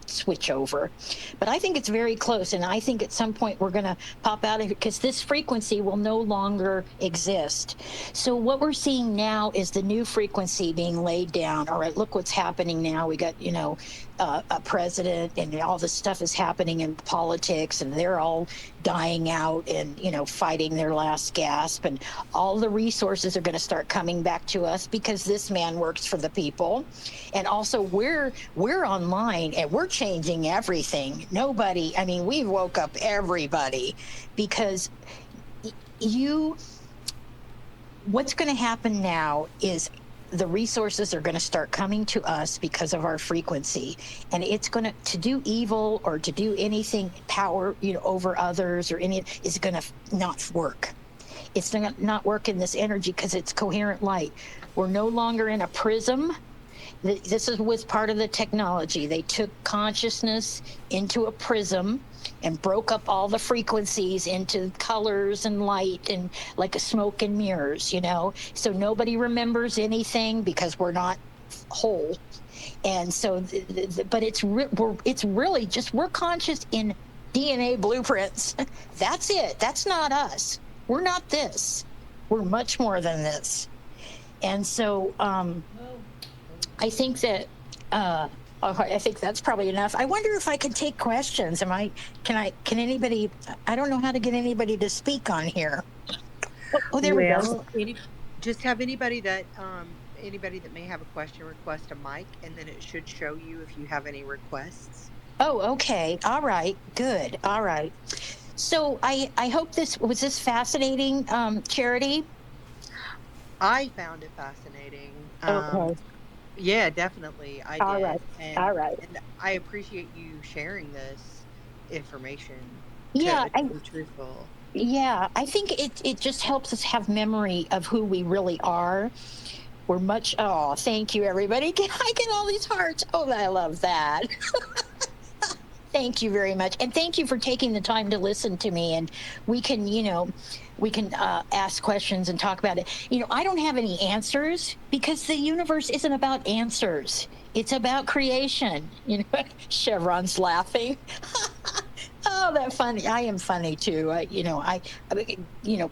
switch over. But I think it's very close, and I think at some point we're going to pop out of it, because this frequency will no longer exist. So what we're seeing now is the new frequency being laid down. All right, look what's happening now. We got, a president, and all this stuff is happening in politics, and they're all dying out and, fighting their last gasp. And all the resources are going to start coming back to us, because this man works for the people. And also we're online, and we're changing everything. We woke up everybody, because what's going to happen now is the resources are going to start coming to us because of our frequency, and it's going to do evil or to do anything power, over others or any, is going to not work. It's not work in this energy because it's coherent light. We're no longer in a prism. This was part of the technology. They took consciousness into a prism and broke up all the frequencies into colors and light and like a smoke and mirrors, so nobody remembers anything because we're not whole. And so, but it's really just, we're conscious in DNA blueprints. That's it. That's not us. We're not this. We're much more than this. And so I think that I think that's probably enough. I wonder if I can take questions. Can anybody, I don't know how to get anybody to speak on here. Oh, there we go. Just have anybody that may have a question, request a mic, and then it should show you if you have any requests. Oh, okay. All right. Good. All right. So I hope was this fascinating, Charity? I found it fascinating. Okay. Yeah, definitely. I did. All right. All right. And I appreciate you sharing this information. Yeah. To be truthful. Yeah. I think it just helps us have memory of who we really are. We're thank you, everybody. I get all these hearts. Oh, I love that. Thank you very much. And thank you for taking the time to listen to me. And we can, ask questions and talk about it. I don't have any answers because the universe isn't about answers. It's about creation. Chevron's laughing. Oh, that's funny. I am funny too.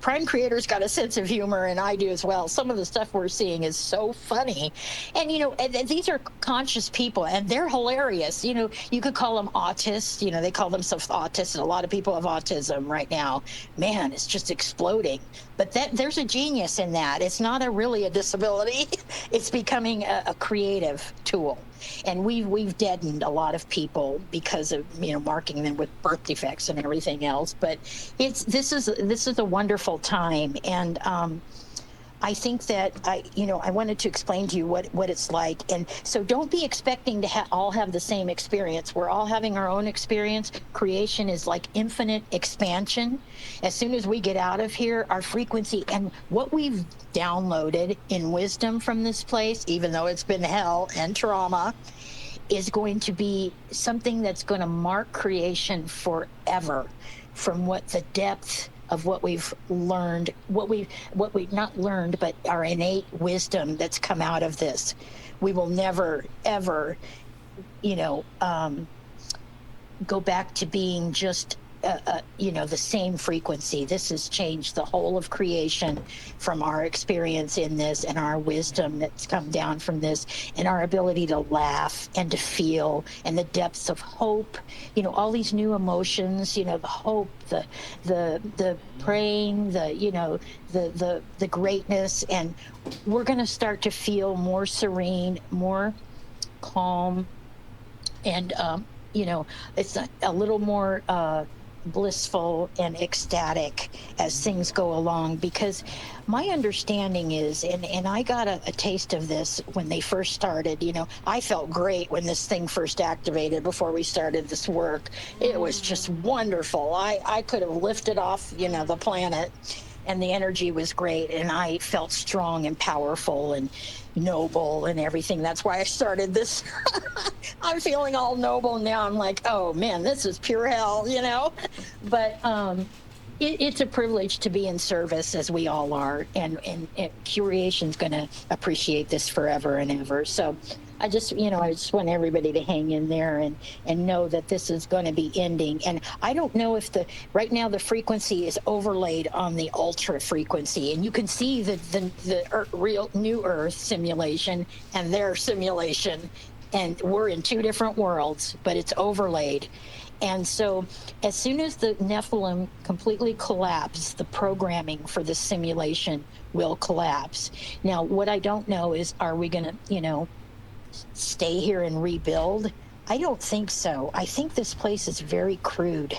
Prime Creator's got a sense of humor, and I do as well. Some of the stuff we're seeing is so funny, and and these are conscious people, and they're hilarious. You could call them autists. They call themselves autists, and a lot of people have autism right now. Man, it's just exploding. But there's a genius in that. It's not really a disability. It's becoming a creative tool. And we've deadened a lot of people because of marking them with birth defects and everything else. But this is a wonderful time, and I think that I wanted to explain to you what it's like. And so don't be expecting to all have the same experience. We're all having our own experience. Creation is like infinite expansion. As soon as we get out of here, our frequency and what we've downloaded in wisdom from this place, even though it's been hell and trauma, is going to be something that's going to mark creation forever, from what the depth of what we've learned, what we've not learned, but our innate wisdom that's come out of this. We will never, ever, go back to being just the same frequency. This has changed the whole of creation from our experience in this and our wisdom that's come down from this and our ability to laugh and to feel and the depths of hope, all these new emotions, the hope, the praying, the greatness. And we're going to start to feel more serene, more calm, and, it's a little more blissful and ecstatic as things go along, because my understanding is, and I got a taste of this when they first started. I felt great when this thing first activated before we started this work. It was just wonderful. I could have lifted off the planet, and the energy was great, and I felt strong and powerful and noble and everything. That's why I started this. I'm feeling all noble now. I'm like, oh man, this is pure hell, but it's a privilege to be in service, as we all are, and creation's going to appreciate this forever and ever. So I just want everybody to hang in there and know that this is going to be ending. And I don't know if right now the frequency is overlaid on the ultra frequency, and you can see the real new Earth simulation and their simulation, and we're in two different worlds, but it's overlaid. And so as soon as the Nephilim completely collapse, the programming for the simulation will collapse. Now, what I don't know is, are we going to, stay here and rebuild? I don't think so. I think this place is very crude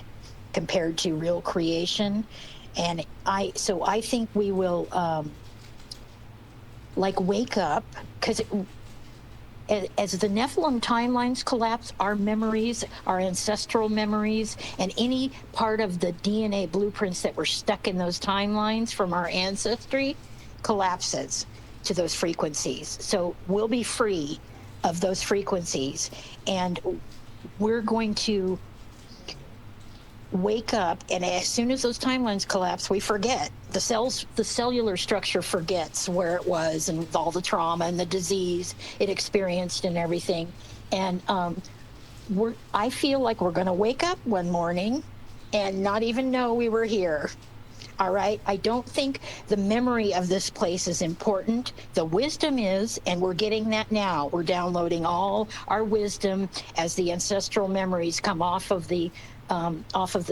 compared to real creation. And I think we will like wake up, because as the Nephilim timelines collapse, our memories, our ancestral memories, and any part of the DNA blueprints that were stuck in those timelines from our ancestry collapses to those frequencies. So we'll be free of those frequencies, and we're going to wake up, and as soon as those timelines collapse, we forget. The cellular structure forgets where it was and all the trauma and the disease it experienced and everything. And I feel like we're going to wake up one morning and not even know we were here. All right. I don't think the memory of this place is important. The wisdom is, and we're getting that now. We're downloading all our wisdom as the ancestral memories come off of the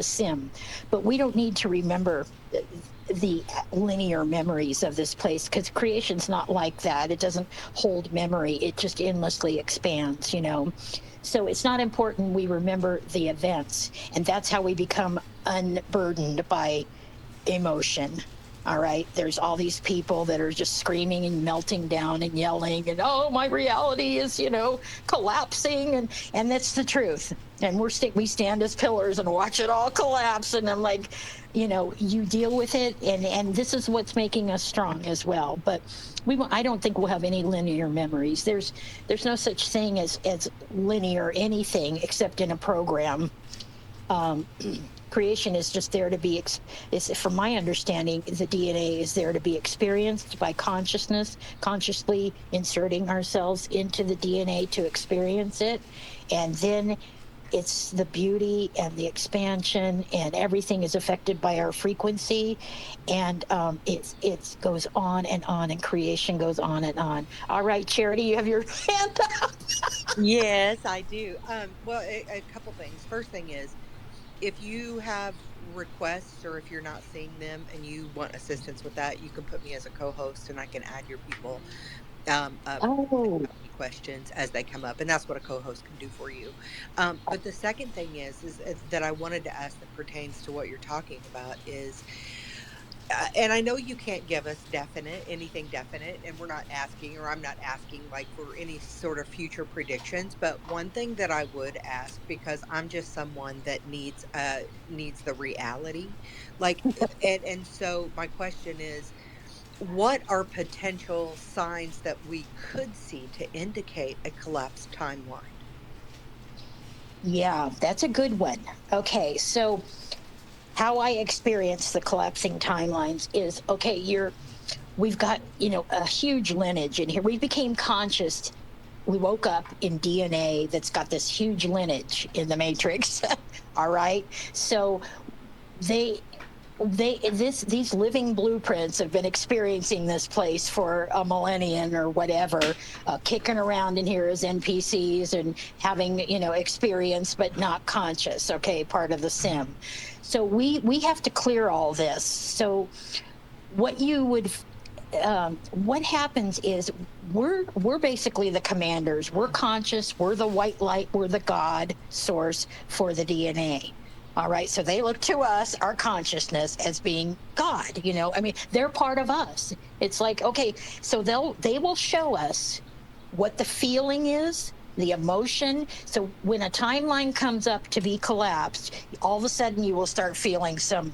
sim. But we don't need to remember the linear memories of this place, because creation's not like that. It doesn't hold memory. It just endlessly expands, So it's not important we remember the events, and that's how we become unburdened by emotion. All right. There's all these people that are just screaming and melting down and yelling and, oh, my reality is, collapsing. And that's the truth. And we stand as pillars and watch it all collapse. And I'm like, you deal with it. And this is what's making us strong as well. But I don't think we'll have any linear memories. There's no such thing as linear anything except in a program. Creation is just there to be, from my understanding, the DNA is there to be experienced by consciousness, consciously inserting ourselves into the DNA to experience it. And then it's the beauty and the expansion, and everything is affected by our frequency. And it goes on, and creation goes on and on. All right, Charity, you have your hand up. Yes, I do. Well, a couple things. First thing is, if you have requests or if you're not seeing them and you want assistance with that, you can put me as a co-host and I can add your people up Oh, questions as they come up, and that's what a co-host can do for you. But the second thing is that I wanted to ask that pertains to what you're talking about is, and I know you can't give us anything definite, and we're not asking, or I'm not asking like for any sort of future predictions, but one thing that I would ask, because I'm just someone that needs the reality, like, and so my question is, what are potential signs that we could see to indicate a collapsed timeline? yeah, that's a good one. Okay, so how I experience the collapsing timelines is, okay, we've got, a huge lineage in here. We became conscious. We woke up in DNA that's got this huge lineage in the matrix. All right. So these living blueprints have been experiencing this place for a millennium or whatever, kicking around in here as NPCs and having, experience, but not conscious. Okay. Part of the sim. So we have to clear all this. So what happens is we're basically the commanders. We're conscious. We're the white light. We're the God source for the DNA. All right. So they look to us, our consciousness, as being God. They're part of us. It's like, okay, so they will show us what the feeling is, the emotion. So when a timeline comes up to be collapsed, all of a sudden you will start feeling some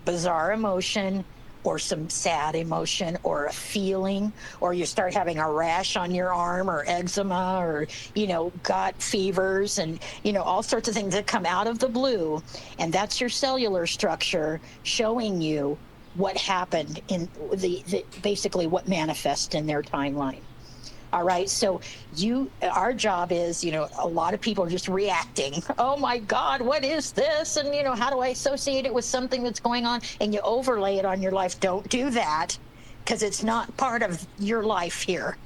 bizarre emotion, or some sad emotion, or a feeling, or you start having a rash on your arm, or eczema, or, gut fevers, and, all sorts of things that come out of the blue. And that's your cellular structure showing you what happened in basically what manifests in their timeline. All right. So our job is, a lot of people are just reacting. Oh my God, what is this? And, how do I associate it with something that's going on? And you overlay it on your life. Don't do that, because it's not part of your life here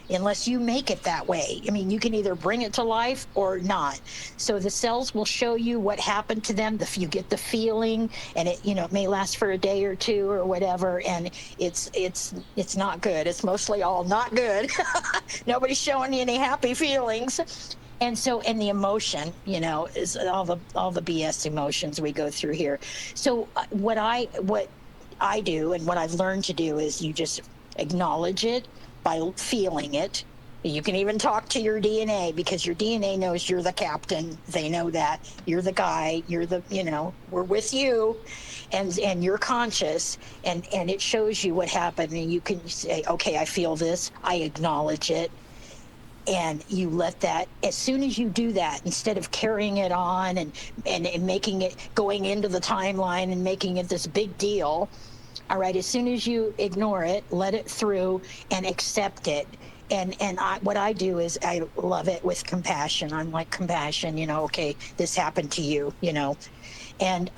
unless you make it that way. You can either bring it to life or not. So the cells will show you what happened to them. You get the feeling, and it may last for a day or two or whatever. And it's not good. It's mostly all not good. Nobody's showing you any happy feelings. And the emotion, is all the BS emotions we go through here. So what I do and what I've learned to do is you just acknowledge it, by feeling it. You can even talk to your DNA, because your DNA knows you're the captain. They know that you're the guy, you're the, we're with you, and you're conscious, and it shows you what happened, and you can say, okay, I feel this, I acknowledge it. And you let that, as soon as you do that, instead of carrying it on and making it, going into the timeline and making it this big deal, all right, as soon as you ignore it, let it through and accept it. And what I do is I love it with compassion. I'm like, compassion, okay, this happened to you, And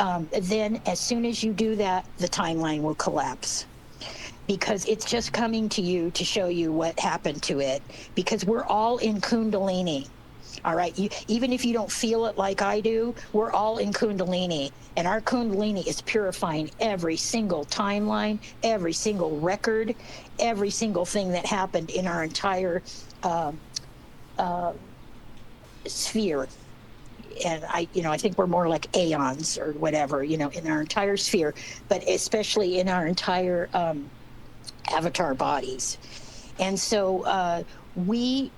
then as soon as you do that, the timeline will collapse, because it's just coming to you to show you what happened to it, because we're all in Kundalini. All right. Even if you don't feel it like I do, we're all in Kundalini, and our Kundalini is purifying every single timeline, every single record, every single thing that happened in our entire sphere. And I think we're more like aeons or whatever, in our entire sphere, but especially in our entire avatar bodies. And so we.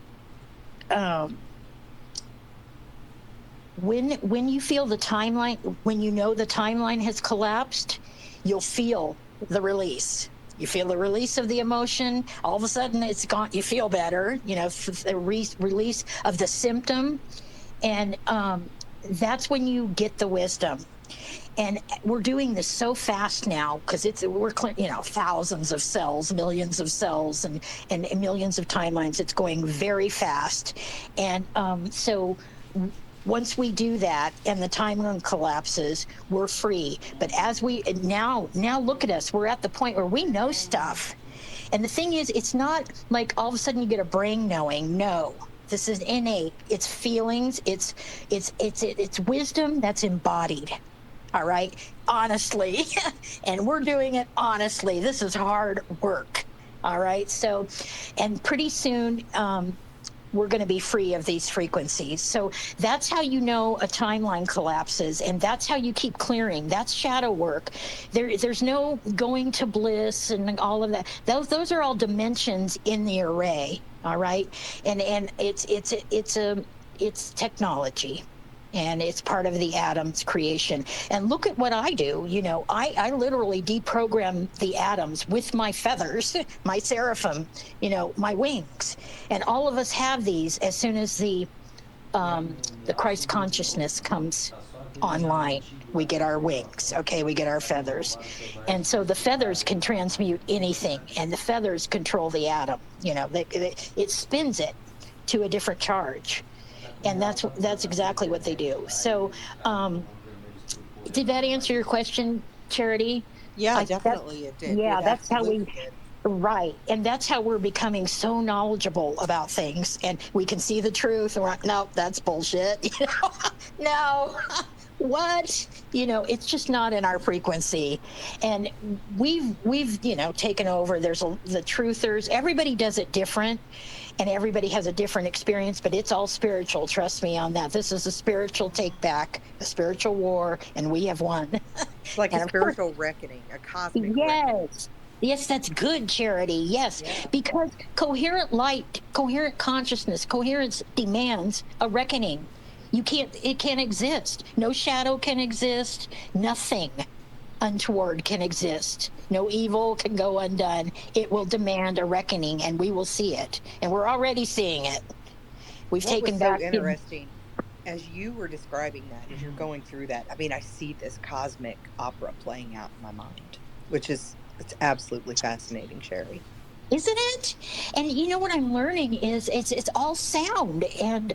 When you feel the timeline, when you know the timeline has collapsed, you'll feel the release. You feel the release of the emotion. All of a sudden, it's gone. You feel better. The release of the symptom, and that's when you get the wisdom. And we're doing this so fast now, because we're thousands of cells, millions of cells, and millions of timelines. It's going very fast, and so. Once we do that and the timeline collapses, we're free. But as we now look at us, we're at the point where we know stuff. And the thing is, it's not like all of a sudden you get a brain knowing. No, this is innate. It's feelings. It's wisdom that's embodied. All right, honestly, and we're doing it honestly. This is hard work. All right, so, and pretty soon. We're going to be free of these frequencies. So that's how you know a timeline collapses, and that's how you keep clearing. That's shadow work. There's no going to bliss and all of that. Those are all dimensions in the array. All right, and it's technology. And it's part of the atom's creation. And look at what I do. I literally deprogram the atoms with my feathers, my seraphim, my wings. And all of us have these as soon as the Christ consciousness comes online. We get our wings, okay? We get our feathers. And so the feathers can transmute anything, and the feathers control the atom. It spins it to a different charge. And that's exactly what they do. So, did that answer your question, Charity? Yeah, definitely it did. Yeah, It that's how absolutely did. right. And that's how we're becoming so knowledgeable about things, and we can see the truth. And we're like, no, that's bullshit. No, what? It's just not in our frequency. And we've taken over. There's the truthers. Everybody does it different. And everybody has a different experience, but it's all spiritual. Trust me on that. This is a spiritual take back, a spiritual war, and we have won. It's like a spiritual reckoning, a cosmic reckoning. Yes, that's good, Charity. Yes, because coherent light, coherent consciousness, coherence demands a reckoning. It can't exist. No shadow can exist. Nothing untoward can exist. No evil can go undone. It will demand a reckoning, and we will see it. And we're already seeing it. We've taken back. So interesting. As you were describing that, as you're going through that, I see this cosmic opera playing out in my mind, it's absolutely fascinating, Sherry. Isn't it? And what I'm learning is it's all sound and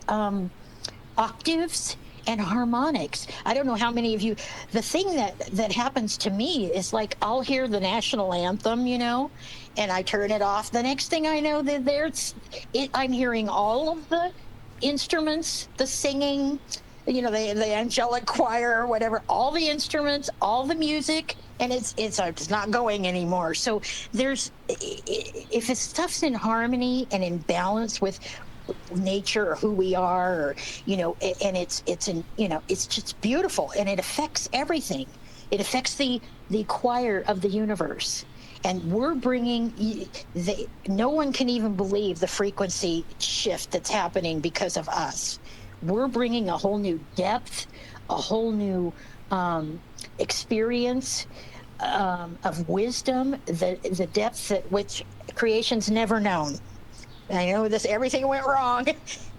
octaves and harmonics. I don't know how many of you, the thing that happens to me is like, I'll hear the national anthem, and I turn it off. The next thing I know, I'm hearing all of the instruments, the singing, the angelic choir or whatever, all the instruments, all the music, and it's not going anymore. So if stuff's in harmony and in balance with nature or who we are, or and it's just beautiful, and it affects everything. It affects the choir of the universe, And we're bringing, no one can even believe the frequency shift that's happening because of us. We're bringing a whole new depth, a whole new experience of wisdom, the depth at which creation's never known. I know this, everything went wrong,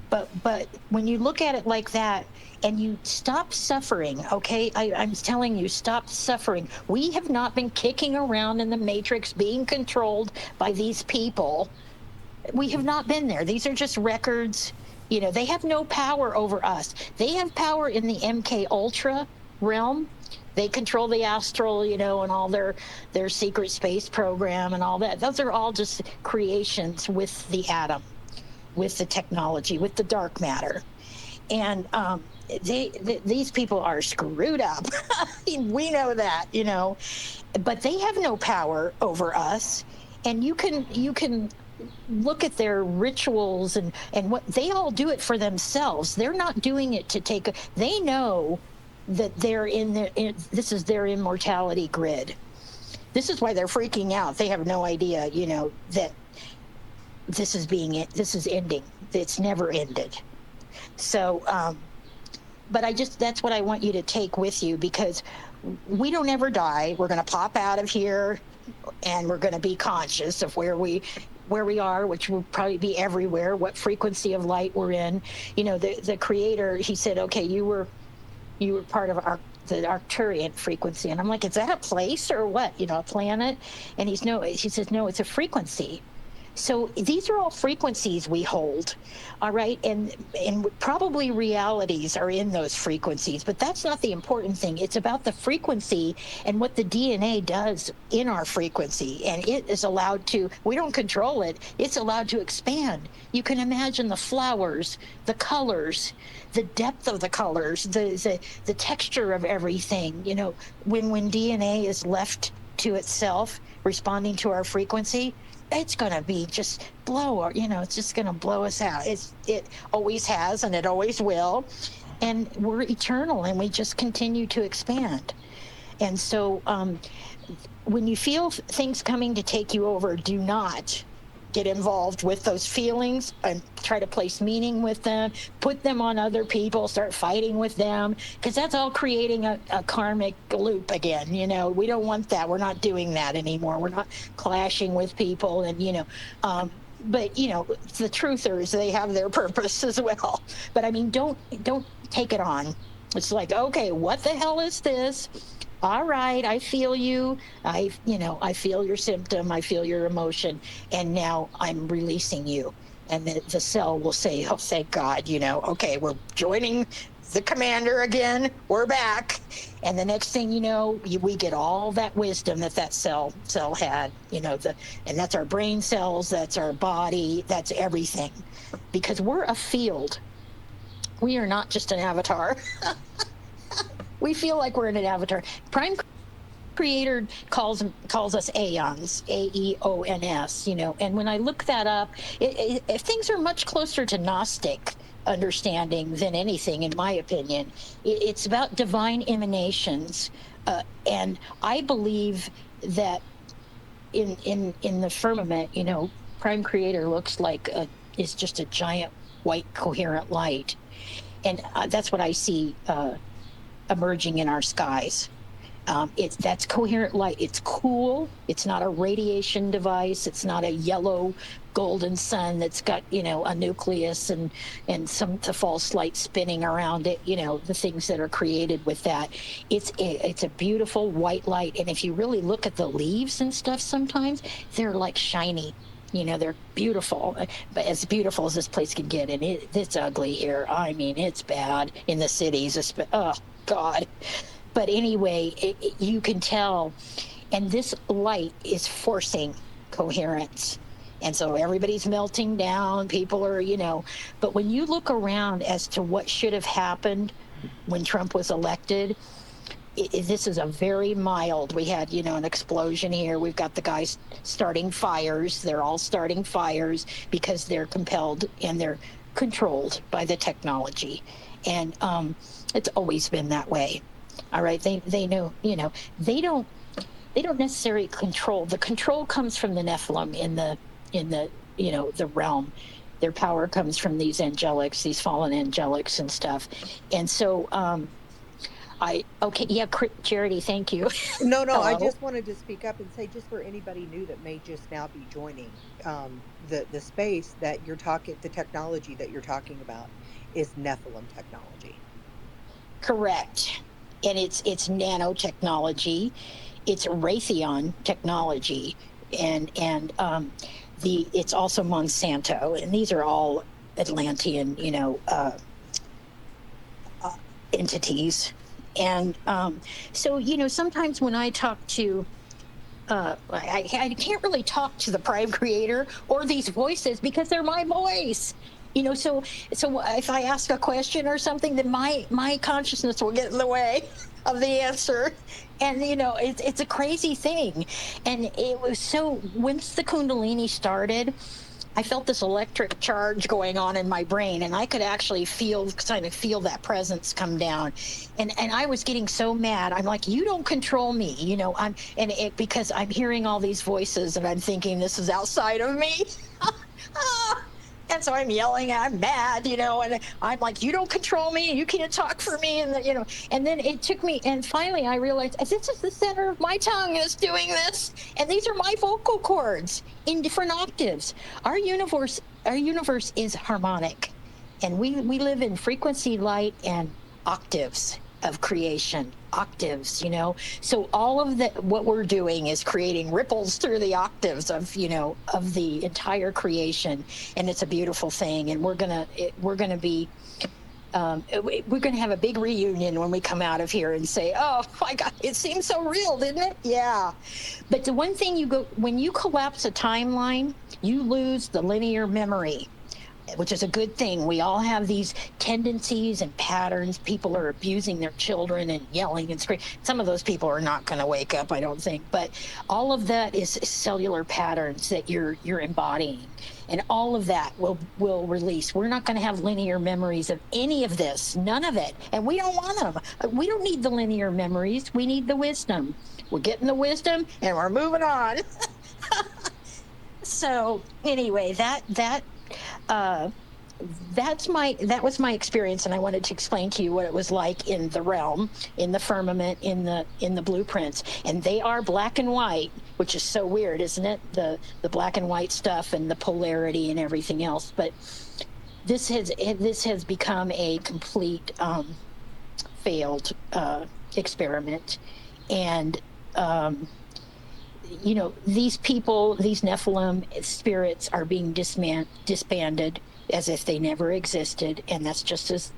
but when you look at it like that and you stop suffering, okay, I'm telling you, stop suffering. We have not been kicking around in the matrix being controlled by these people. We have not been there. These are just records. You know, they have no power over us. They have power in the MK Ultra realm. They control the astral, you know, and all their secret space program and all that. Those are all just creations with the atom, with the technology, with the dark matter. And these people are screwed up. We know that, you know, but they have no power over us. And you can look at their rituals and what they all do it for themselves. They're not doing it to take. They know that they're this is their immortality grid. This is why they're freaking out. They have no idea, you know, that this is ending. It's never ended. So, but that's what I want you to take with you, because we don't ever die. We're going to pop out of here and we're going to be conscious of where we are, which will probably be everywhere, what frequency of light we're in. You know, the creator, he said, okay, you were part of the Arcturian frequency. And I'm like, is that a place or what? You know, a planet? And he says, no, it's a frequency. So these are all frequencies we hold, all right? And probably realities are in those frequencies, but that's not the important thing. It's about the frequency and what the DNA does in our frequency. And it is allowed to, we don't control it, it's allowed to expand. You can imagine the flowers, the colors, the depth of the colors, the texture of everything. You know, when DNA is left to itself, responding to our frequency, it's going to be just it's just going to blow us out. It always has, and it always will. And we're eternal, and we just continue to expand. And so when you feel things coming to take you over, do not get involved with those feelings and try to place meaning with them, put them on other people, start fighting with them, because that's all creating a karmic loop again. You know, we don't want that. We're not doing that anymore. We're not clashing with people, and but you know, the truthers, they have their purpose as well. But I mean, don't take it on. It's like, okay, what the hell is this? All right, I feel you. I feel your symptom. I feel your emotion. And now I'm releasing you. And the cell will say, oh, thank God, you know, okay, we're joining the commander again. We're back. And the next thing you know, we get all that wisdom that cell had, you know, and that's our brain cells, that's our body, that's everything. Because we're a field. We are not just an avatar. We feel like we're in an avatar. Prime Creator calls us aeons, Aeons, you know. And when I look that up, things are much closer to Gnostic understanding than anything, in my opinion. It's about divine emanations, and I believe that in the firmament, you know, Prime Creator looks like is just a giant white coherent light, and that's what I see emerging in our skies. That's coherent light. It's cool. It's not a radiation device. It's not a yellow golden sun that's got, you know, a nucleus and the false light spinning around it, you know, the things that are created with that. It's a beautiful white light. And if you really look at the leaves and stuff, sometimes they're like shiny. You know, they're beautiful, but as beautiful as this place can get. And it's ugly here. I mean, it's bad in the cities. Oh, God. But anyway, you can tell. And this light is forcing coherence. And so everybody's melting down. People are, you know. But when you look around as to what should have happened when Trump was elected, this is a very mild. We had, you know, an explosion here. We've got the guys starting fires. They're all starting fires because they're compelled and they're controlled by the technology. And it's always been that way. All right. They know, you know, they don't, they don't necessarily control. The control comes from the Nephilim in the the realm. Their power comes from these angelics, these fallen angelics and stuff. And so Charity, thank you. No, I Hello. just wanted to speak up and say, just for anybody new that may just now be joining, the space that you're talking, the technology that you're talking about is Nephilim technology. Correct. And it's nanotechnology, it's Raytheon technology, and it's also Monsanto, and these are all Atlantean, entities. And so, sometimes when I talk to, I can't really talk to the prime creator or these voices because they're my voice. So if I ask a question or something, then my consciousness will get in the way of the answer. And it's a crazy thing. And it was so, once the Kundalini started, I felt this electric charge going on in my brain, and I could actually kind of feel that presence come down. And I was getting so mad. I'm like, you don't control me, because I'm hearing all these voices and I'm thinking this is outside of me. And so I'm yelling, I'm mad, and I'm like, you don't control me, you can't talk for me, and then it took me, and finally I realized this is the center of my tongue is doing this, and these are my vocal cords in different octaves. Our universe is harmonic, and we live in frequency, light, and octaves of creation. Octaves, so all of what we're doing is creating ripples through the octaves of the entire creation, and it's a beautiful thing. And we're gonna be we're gonna have a big reunion when we come out of here and say, oh my God, it seems so real, didn't it? Yeah. But the one thing, when you collapse a timeline, you lose the linear memory, which is a good thing. We all have these tendencies and patterns. People are abusing their children and yelling and screaming. Some of those people are not going to wake up, I don't think. But all of that is cellular patterns that you're embodying, and all of that will release. We're not going to have linear memories of any of this, none of it, and we don't want them. We don't need the linear memories. We need the wisdom. We're getting the wisdom, and we're moving on. So anyway, that was my experience, and I wanted to explain to you what it was like in the realm, in the firmament, in the blueprints. And they are black and white, which is so weird, isn't it? The black and white stuff and the polarity and everything else. But this has become a complete failed experiment. And these people, these Nephilim spirits, are being disbanded as if they never existed, and that's just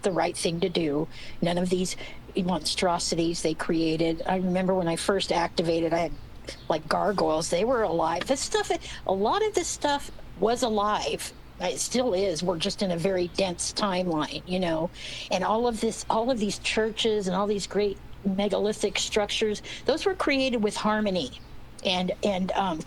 the right thing to do. None of these monstrosities they created. I remember when I first activated, I had like gargoyles. They were alive. A lot of this stuff was alive. It still is. We're just in a very dense timeline, and all of these churches and all these great megalithic structures, those were created with harmony and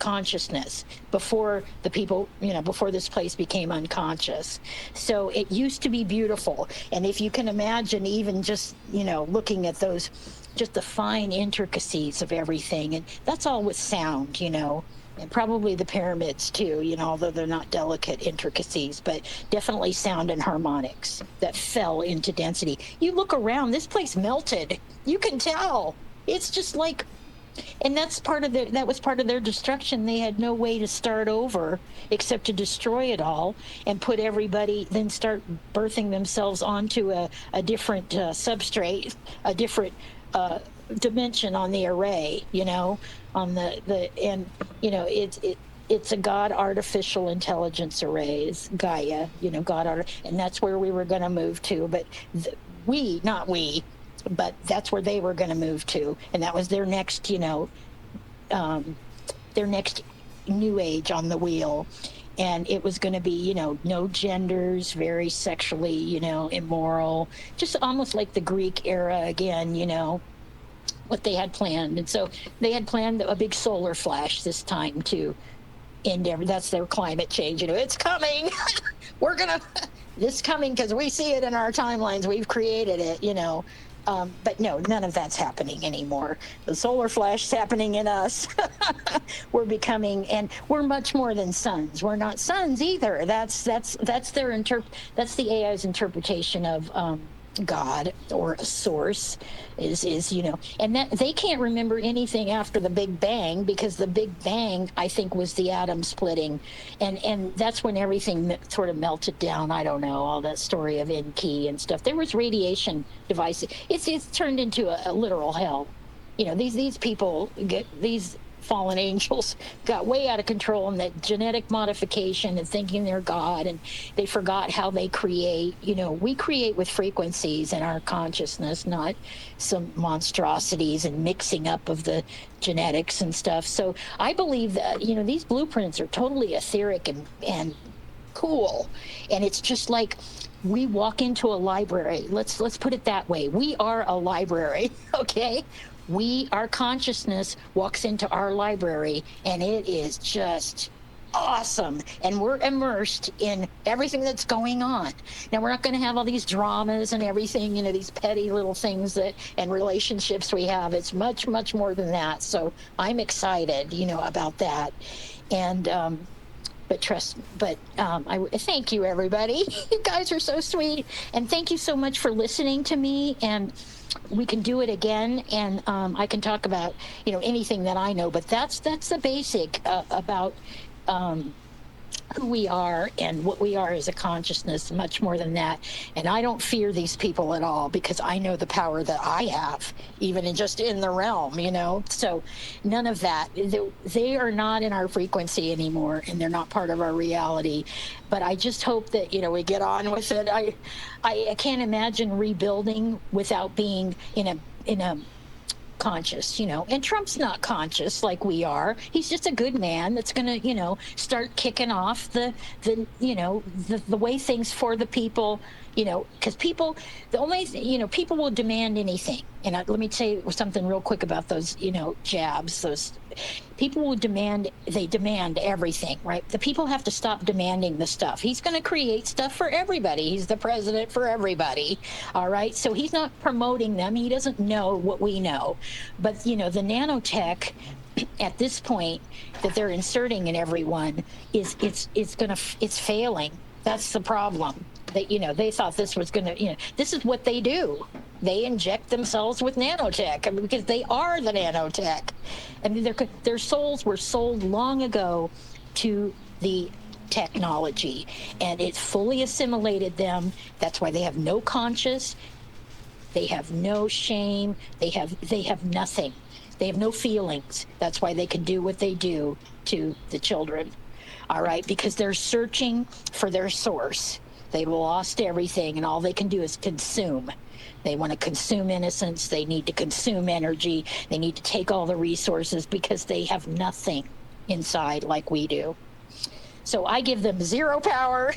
consciousness before the people, before this place became unconscious. So it used to be beautiful. And if you can imagine, even just, looking at those, just the fine intricacies of everything, and that's all with sound, and probably the pyramids too, although they're not delicate intricacies, but definitely sound and harmonics that fell into density. You look around, this place melted. You can tell. It's just like, and that was part of their destruction. They had no way to start over except to destroy it all and put everybody, then start birthing themselves onto a different substrate, a different dimension on the array, on it's a God artificial intelligence array, is Gaia, and that's where we were going to move to. But but that's where they were going to move to, and that was their next, their next new age on the wheel. And it was going to be, no genders, very sexually, immoral, just almost like the Greek era again, what they had planned. And so they had planned a big solar flash this time to end that's their climate change. It's coming. This coming because we see it in our timelines. We've created it, But no, none of that's happening anymore. The solar flash is happening in us. We're becoming, and we're much more than suns. We're not suns either. That's that's the AI's interpretation of God or a source is and that they can't remember anything after the Big Bang, because the Big Bang, I think, was the atom splitting, and that's when everything sort of melted down. I don't know, all that story of Enki and stuff. There was radiation devices. It's turned into a literal hell. These people get these fallen angels got way out of control in that genetic modification and thinking they're God, and they forgot how they create. We create with frequencies in our consciousness, not some monstrosities and mixing up of the genetics and stuff. So I believe that, these blueprints are totally etheric and cool. And it's just like we walk into a library. Let's put it that way. We are a library, okay? Our consciousness walks into our library, and it is just awesome. And we're immersed in everything that's going on. Now, we're not going to have all these dramas and everything, these petty little things and relationships we have. It's much, much more than that. So I'm excited, about that. And, I thank you, everybody. You guys are so sweet. And thank you so much for listening to me. And we can do it again, and I can talk about anything that I know, but that's the basic about who we are and what we are as a consciousness, much more than that. And I don't fear these people at all, because I know the power that I have, even in the realm, So none of that. They are not in our frequency anymore, and they're not part of our reality. But I just hope that, we get on with it. I can't imagine rebuilding without being in a conscious, and Trump's not conscious like we are. He's just a good man that's going to, start kicking off the way things for the people, because people, people will demand anything. And let me tell you something real quick about those, jabs. Those people will demand everything, right? The people have to stop demanding the stuff. He's going to create stuff for everybody. He's the president for everybody. All right. So he's not promoting them. He doesn't know what we know. But, the nanotech at this point that they're inserting in everyone it's failing. That's the problem. They thought this was going to, this is what they do. They inject themselves with nanotech, because they are the nanotech. Their souls were sold long ago to the technology, and it's fully assimilated them. That's why they have no conscience. They have no shame. They have nothing. They have no feelings. That's why they can do what they do to the children. All right, because they're searching for their source. They've lost everything, and all they can do is consume. They want to consume innocence. They need to consume energy. They need to take all the resources, because they have nothing inside like we do. So I give them zero power.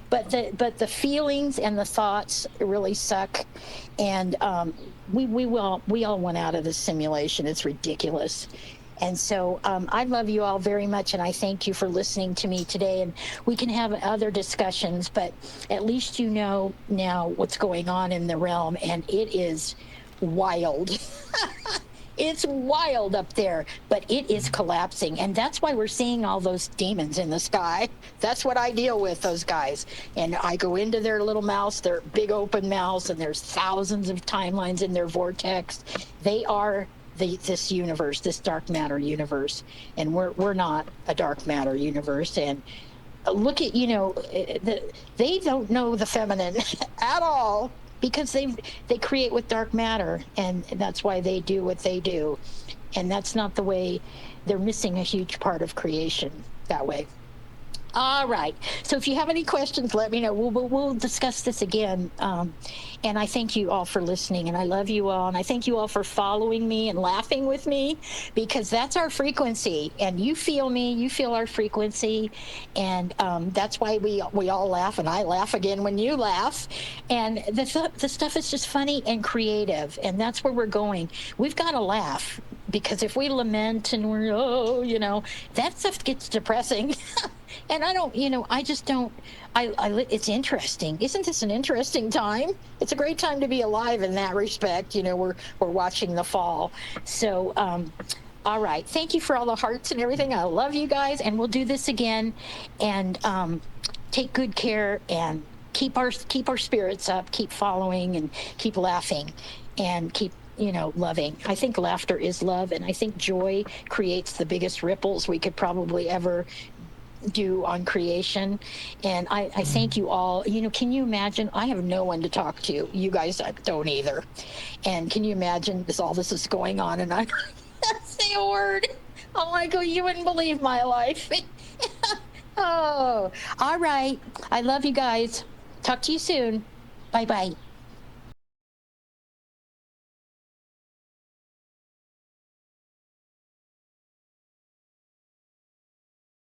But the feelings and the thoughts really suck. And we all went out of the simulation. It's ridiculous. And so I love you all very much, and I thank you for listening to me today. And we can have other discussions, but at least you know now what's going on in the realm, and it is wild. It's wild up there, but it is collapsing. And that's why we're seeing all those demons in the sky. That's what I deal with, those guys. And I go into their little mouths, their big open mouths, and there's thousands of timelines in their vortex. They are this universe, this dark matter universe, and we're not a dark matter universe. And look at they don't know the feminine at all, because they create with dark matter, and that's why they do what they do. And that's not the way. They're missing a huge part of creation that way. All right. So if you have any questions, let me know. We'll discuss this again. And I thank you all for listening, and I love you all. And I thank you all for following me and laughing with me, because that's our frequency. And you feel me, you feel our frequency. And that's why we all laugh, and I laugh again when you laugh. And the stuff is just funny and creative. And that's where we're going. We've got to laugh, because if we lament and we're, that stuff gets depressing. And I don't, I just don't. It's interesting. Isn't this an interesting time? It's a great time to be alive in that respect. We're watching the fall. So, all right. Thank you for all the hearts and everything. I love you guys, and we'll do this again. And take good care and keep our spirits up. Keep following and keep laughing, and keep loving. I think laughter is love, and I think joy creates the biggest ripples we could probably ever do on creation. And I thank you all. Can you imagine? I have no one to talk to. You guys don't either. And can you imagine all this is going on, and I can't say a word? Oh my God, you wouldn't believe my life. Oh, all right. I love you guys. Talk to you soon. Bye bye.